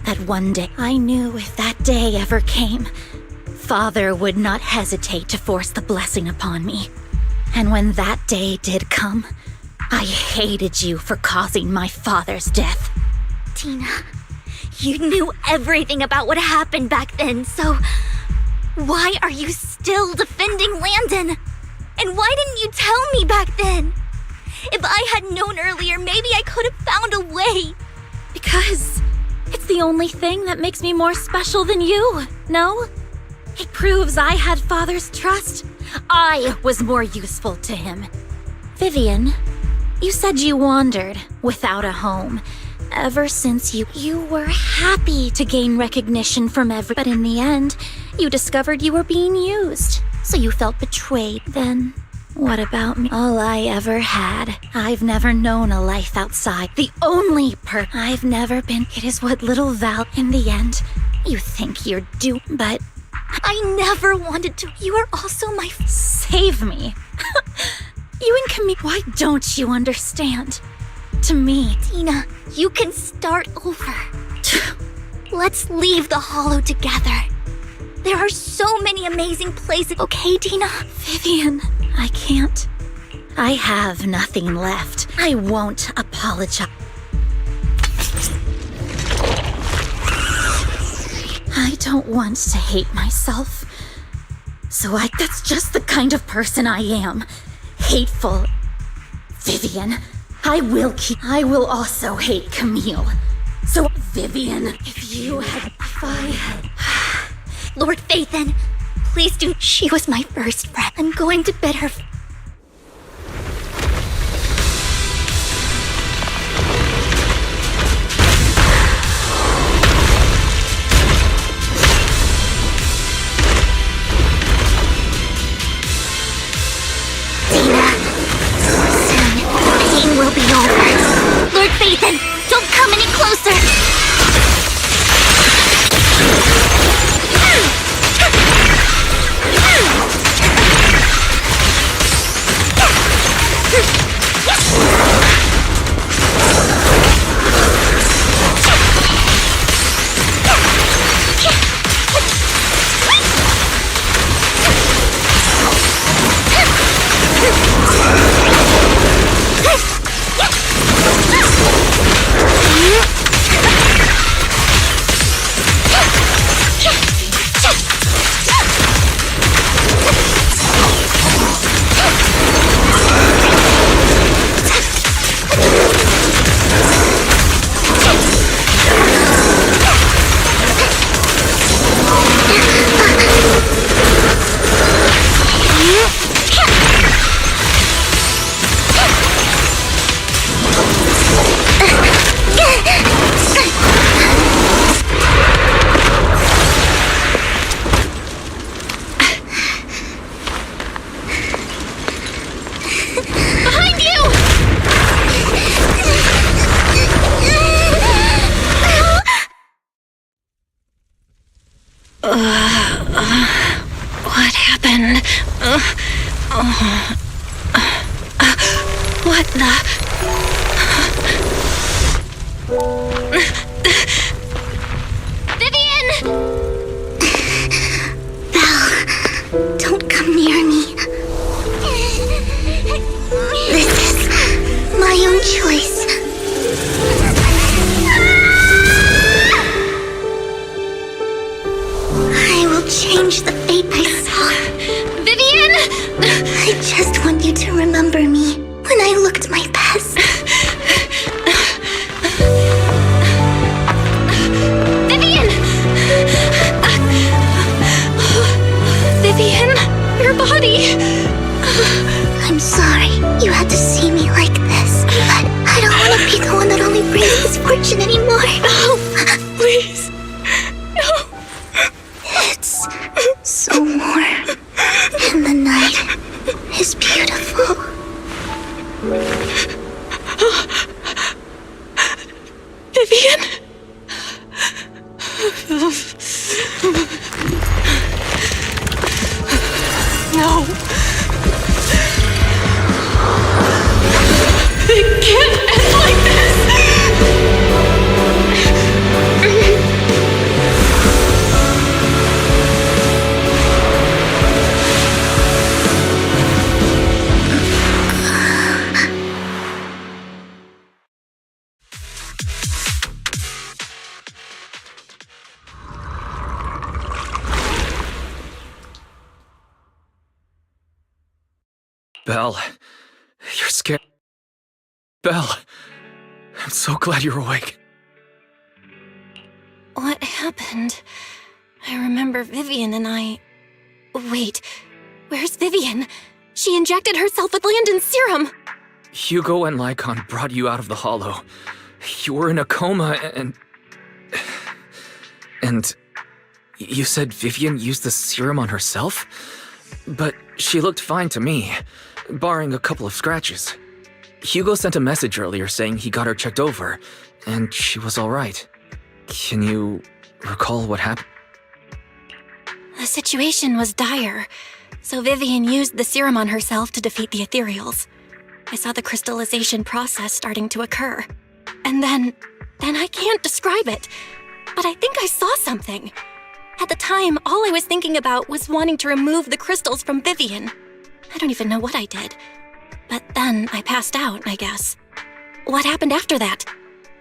that one day, I knew if that day ever came, Father would not hesitate to force the blessing upon me. And when that day did come, I hated you for causing my father's death. Tina, you knew everything about what happened back then, so why are you still defending Landon? And why didn't you tell me back then? If I had known earlier, maybe I could have found a way. Because it's the only thing that makes me more special than you, no? It proves I had Father's trust. I was more useful to him. Vivian, you said you wandered without a home. Ever since you were happy to gain recognition from but in the end, you discovered you were being used. So you felt betrayed. Then, what about me? All I ever had. I've never known a life outside. The only I've never been. It is what little Val. In the end, you think you're due, but I never wanted to. You are also my... Save me. You and Camille, why don't you understand? To me, Tina, you can start over. Let's leave the Hollow together. There are so many amazing places. Okay, Tina? Vivian, I can't. I have nothing left. I won't apologize. I don't want to hate myself. That's just the kind of person I am. Hateful. Vivian, I will also hate Camille. So, Vivian, if I had... Lord Phaethon, please do. She was my first friend. I'm going to bid her... Will be over. Lord Phaethon, don't come any closer! What happened? What the... Vivian! Belle, don't come near me. This is my own choice. I will change the fate I saw. Vivian! I just want you to remember me when I looked my best. Vivian! Vivian, your body! I'm sorry you had to see me like this, but I don't want to be the one that only brings misfortune anymore. No, please. No. It's so warm, and the night is beautiful. Vivian? No. It can't end like this. Belle, you're scared. Belle, I'm so glad you're awake. What happened? I remember Vivian and I... Wait, where's Vivian? She injected herself with Landon's serum! Hugo and Lycon brought you out of the hollow. You were in a coma and... And... You said Vivian used the serum on herself? But she looked fine to me, barring a couple of scratches. Hugo sent a message earlier saying he got her checked over, and she was alright. Can you recall what happened? The situation was dire, so Vivian used the serum on herself to defeat the ethereals. I saw the crystallization process starting to occur. And then I can't describe it, but I think I saw something. At the time, all I was thinking about was wanting to remove the crystals from Vivian. I don't even know what I did. But then I passed out, I guess. What happened after that?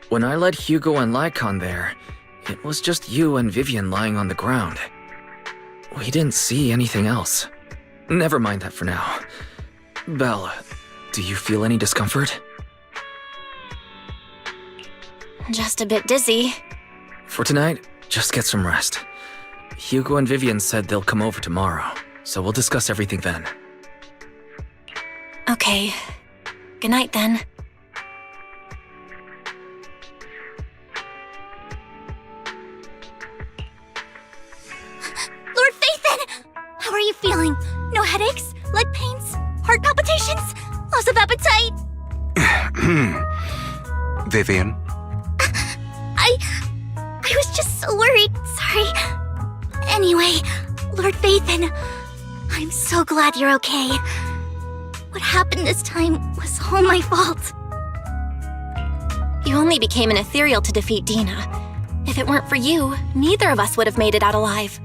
When I led Hugo and Lycon there, It was just you and Vivian lying on the ground. We didn't see anything else. Never mind that for now. Belle, do you feel any discomfort? Just a bit dizzy. For tonight, just get some rest. Hugo and Vivian said they'll come over tomorrow, so we'll discuss everything then. Okay. Good night then. Lord Phaethon! How are you feeling? No headaches? Leg pains? Heart palpitations? Loss of appetite? Vivian? I was just so worried. Sorry. Anyway, Lord Phaethon, I'm so glad you're okay. What happened this time was all my fault. You only became an ethereal to defeat Dina. If it weren't for you, neither of us would have made it out alive.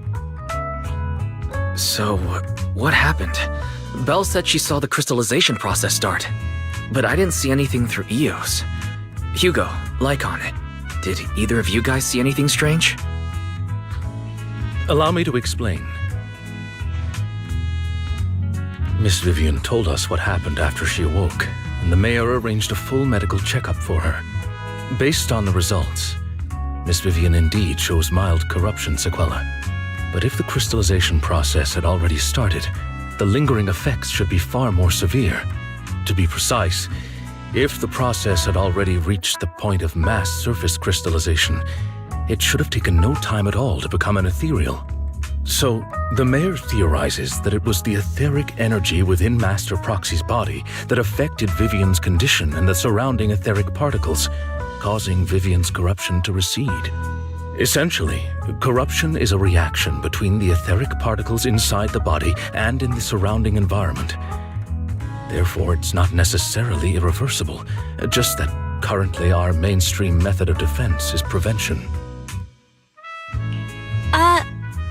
So, what happened? Belle said she saw the crystallization process start, but I didn't see anything through Eos. Hugo, Lycon, did either of you guys see anything strange? Allow me to explain. Miss Vivian told us what happened after she awoke, and the mayor arranged a full medical checkup for her. Based on the results, Miss Vivian indeed shows mild corruption sequelae. But if the crystallization process had already started, the lingering effects should be far more severe. To be precise, if the process had already reached the point of mass surface crystallization, it should have taken no time at all to become an ethereal. So, the mayor theorizes that it was the etheric energy within Master Proxy's body that affected Vivian's condition and the surrounding etheric particles, causing Vivian's corruption to recede. Essentially, corruption is a reaction between the etheric particles inside the body and in the surrounding environment. Therefore, it's not necessarily irreversible, just that currently our mainstream method of defense is prevention.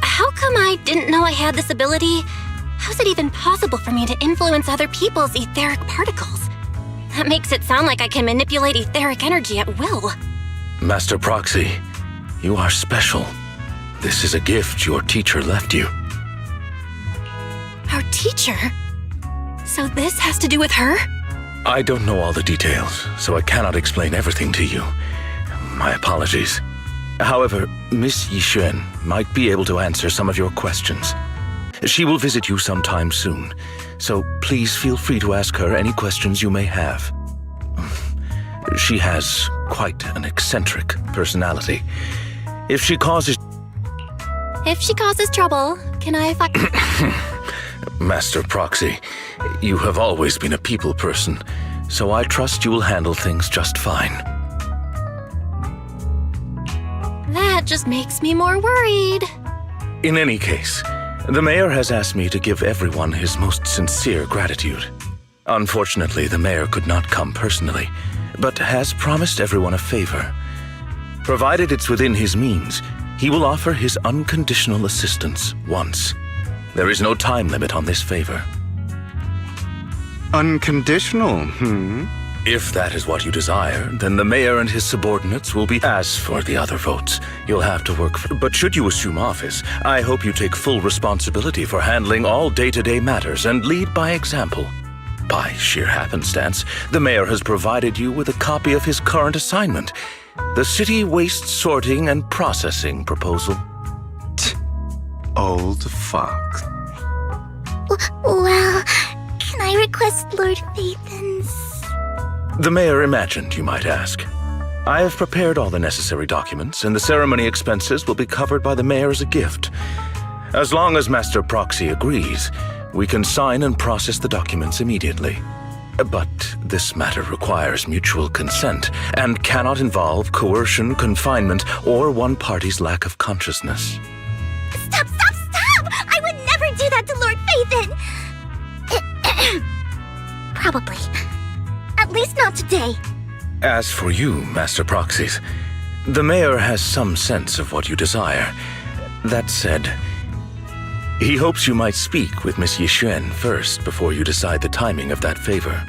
How come I didn't know I had this ability? How's it even possible for me to influence other people's etheric particles? That makes it sound like I can manipulate etheric energy at will. Master Proxy, you are special. This is a gift your teacher left you. Our teacher? So this has to do with her? I don't know all the details, so I cannot explain everything to you. My apologies. However, Miss Yixuan might be able to answer some of your questions. She will visit you sometime soon, so please feel free to ask her any questions you may have. She has quite an eccentric personality. If she causes trouble, can I Master Proxy, you have always been a people person, so I trust you will handle things just fine. That just makes me more worried. In any case, the mayor has asked me to give everyone his most sincere gratitude. Unfortunately, the mayor could not come personally, but has promised everyone a favor. Provided it's within his means, he will offer his unconditional assistance once. There is no time limit on this favor. Unconditional, If that is what you desire, then the mayor and his subordinates will be. As for the other votes, you'll have to work for. But should you assume office, I hope you take full responsibility for handling all day-to-day matters and lead by example. By sheer happenstance, the mayor has provided you with a copy of his current assignment, the City Waste Sorting and Processing proposal. Old fox. Well, can I request Lord Phaethon's? The mayor imagined, you might ask. I have prepared all the necessary documents, and the ceremony expenses will be covered by the mayor as a gift. As long as Master Proxy agrees, we can sign and process the documents immediately. But this matter requires mutual consent and cannot involve coercion, confinement, or one party's lack of consciousness. Stop! I would never do that to Lord Phaethon! Probably. At least not today. As for you, Master Proxies, the mayor has some sense of what you desire. That said, he hopes you might speak with Miss Yixuan first before you decide the timing of that favor.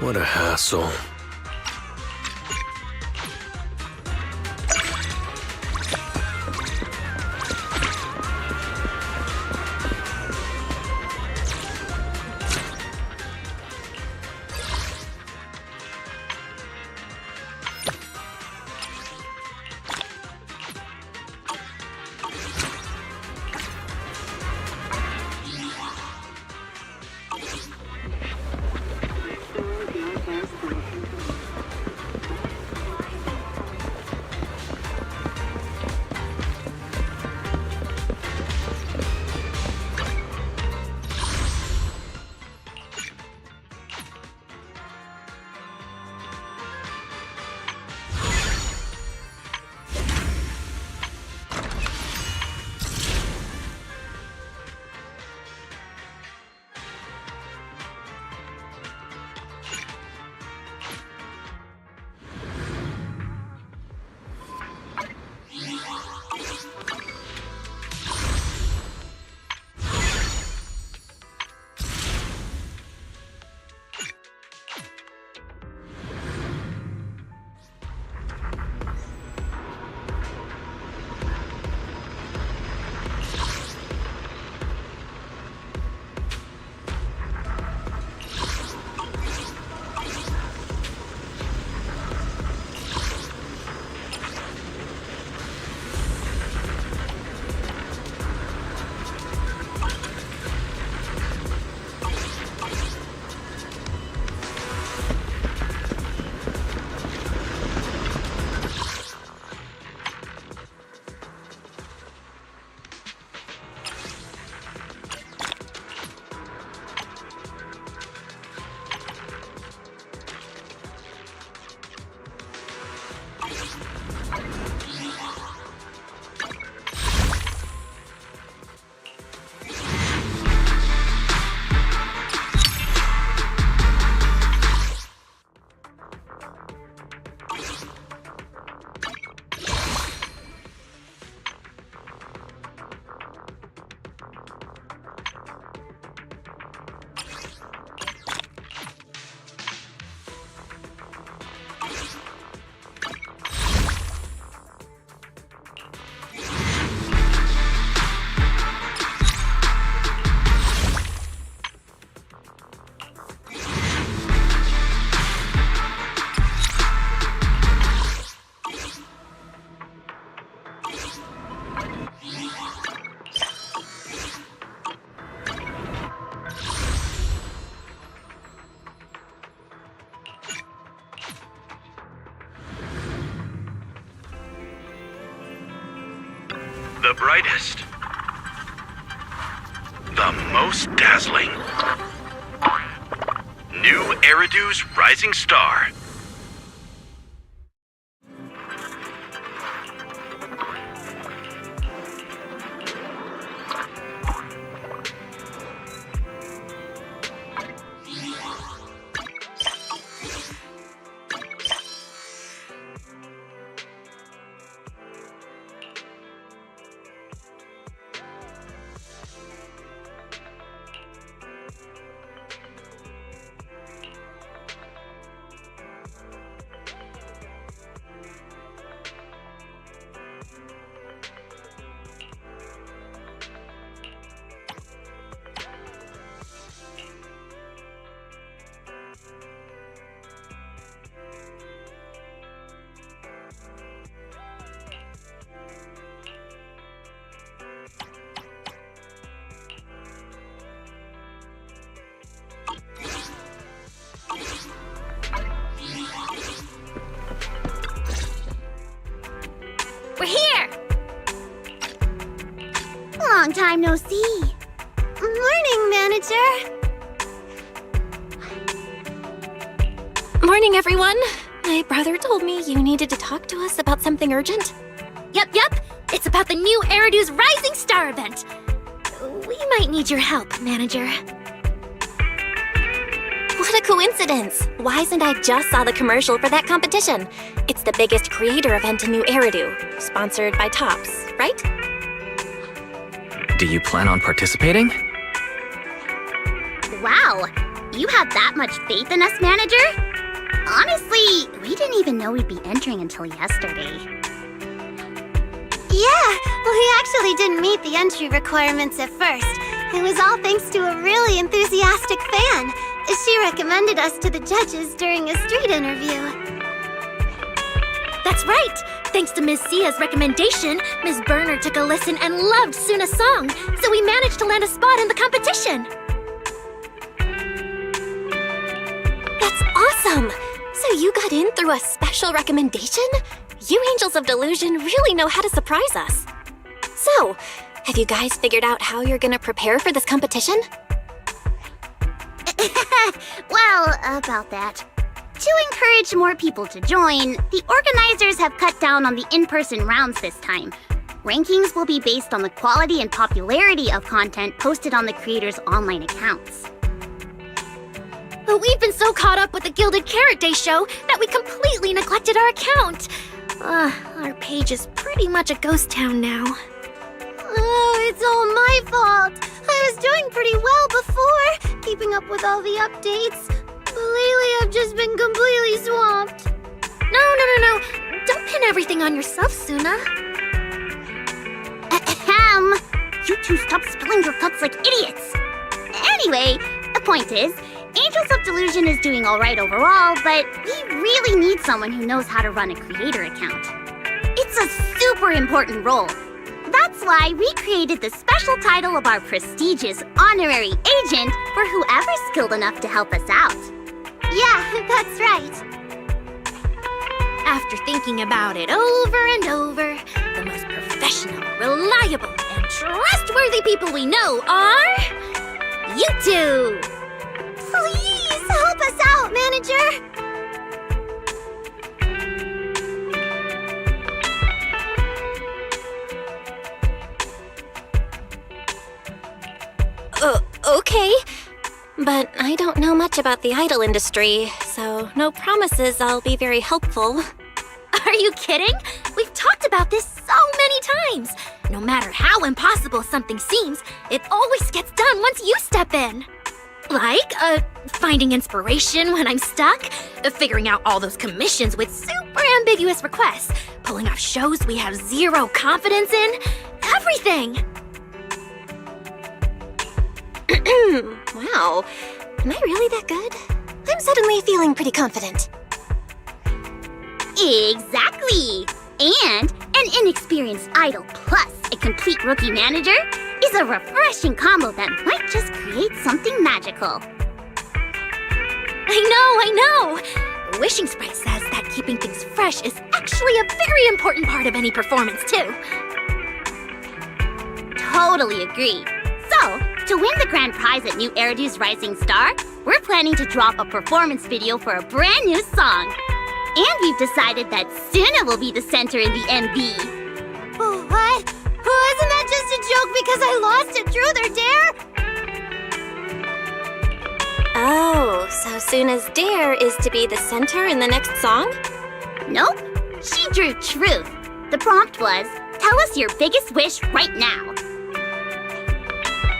What a hassle. The brightest. The most dazzling. New Eridu's rising star. We're here! Long time no see. Morning, manager. Morning, everyone. My brother told me you needed to talk to us about something urgent. Yep. It's about the new Eridu's Rising Star event. We might need your help, manager. What a coincidence! Wise and I just saw the commercial for that competition. It's the biggest creator event in New Eridu, sponsored by Tops, right? Do you plan on participating? Wow! You have that much faith in us, manager? Honestly, we didn't even know we'd be entering until yesterday. Yeah, we actually didn't meet the entry requirements at first. It was all thanks to a really enthusiastic fan. She recommended us to the judges during a street interview. That's right! Thanks to Ms. Sia's recommendation, Ms. Burner took a listen and loved Suna's song, so we managed to land a spot in the competition. That's awesome! So you got in through a special recommendation? You Angels of Delusion really know how to surprise us. So, have you guys figured out how you're gonna prepare for this competition? Well, about that. To encourage more people to join, the organizers have cut down on the in-person rounds this time. Rankings will be based on the quality and popularity of content posted on the creators' online accounts. But we've been so caught up with the Gilded Carrot Day show that we completely neglected our account. Our page is pretty much a ghost town now. Oh, it's all my fault. I was doing pretty well before, keeping up with all the updates. But lately I've just been completely swamped. No. Don't pin everything on yourself, Suna. Ahem. You two stop spilling your guts like idiots. Anyway, the point is, Angels of Delusion is doing alright overall, but we really need someone who knows how to run a creator account. It's a super important role. That's why we created the special title of our prestigious honorary agent for whoever's skilled enough to help us out. Yeah, that's right. After thinking about it over and over, the most professional, reliable, and trustworthy people we know are... you two! Please help us out, manager! Okay. But I don't know much about the idol industry, so no promises I'll be very helpful. Are you kidding? We've talked about this so many times. No matter how impossible something seems, it always gets done once you step in. Like, finding inspiration when I'm stuck, figuring out all those commissions with super ambiguous requests, pulling off shows we have zero confidence in, everything. Wow, am I really that good? I'm suddenly feeling pretty confident. Exactly! And an inexperienced idol plus a complete rookie manager is a refreshing combo that might just create something magical. I know! Wishing Sprite says that keeping things fresh is actually a very important part of any performance, too. Totally agree. So, to win the grand prize at New Eridu's Rising Star, we're planning to drop a performance video for a brand new song. And we've decided that Suna will be the center in the MV. Oh, what? Isn't that just a joke because I lost at Truth or Dare? Oh, so Suna's dare is to be the center in the next song? Nope. She drew Truth. The prompt was, tell us your biggest wish right now.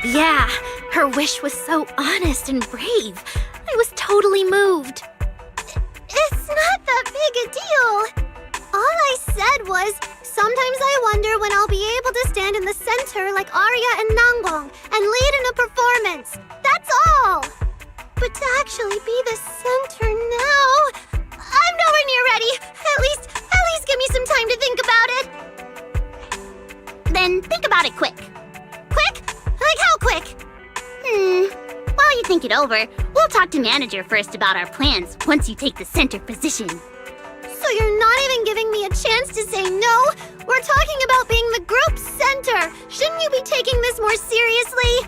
Yeah, her wish was so honest and brave. I was totally moved. It's not that big a deal. All I said was, sometimes I wonder when I'll be able to stand in the center like Arya and Nanggong and lead in a performance. That's all. But to actually be the center now, I'm nowhere near ready. At least give me some time to think about it. Then think about it quick. Quick? Like how quick? While you think it over, we'll talk to manager first about our plans once you take the center position. So you're not even giving me a chance to say no? We're talking about being the group center. Shouldn't you be taking this more seriously?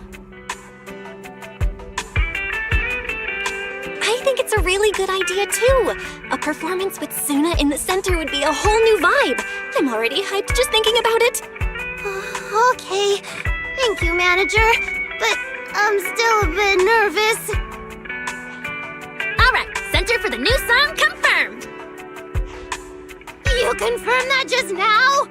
I think it's a really good idea, too. A performance with Suna in the center would be a whole new vibe. I'm already hyped just thinking about it. Okay. Thank you, manager. But I'm still a bit nervous. All right, center for the new song confirmed. You confirmed that just now?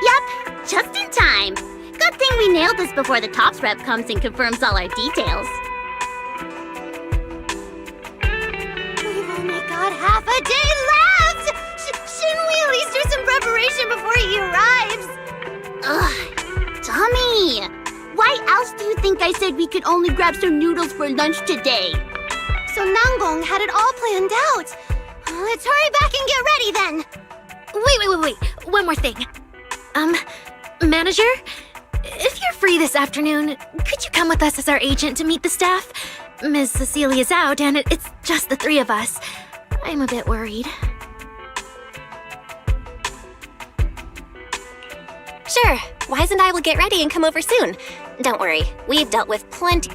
Yep, just in time. Good thing we nailed this before the Tops rep comes and confirms all our details. half a day left! Shouldn't we at least do some preparation before he arrives? Ugh, Tommy! Why else do you think I said we could only grab some noodles for lunch today? So Nanggong had it all planned out. Let's hurry back and get ready then. Wait. One more thing. Manager? If you're free this afternoon, could you come with us as our agent to meet the staff? Ms. Cecilia's out, and it's just the three of us. I'm a bit worried. Sure, Wise and I will get ready and come over soon. Don't worry, we've dealt with plenty.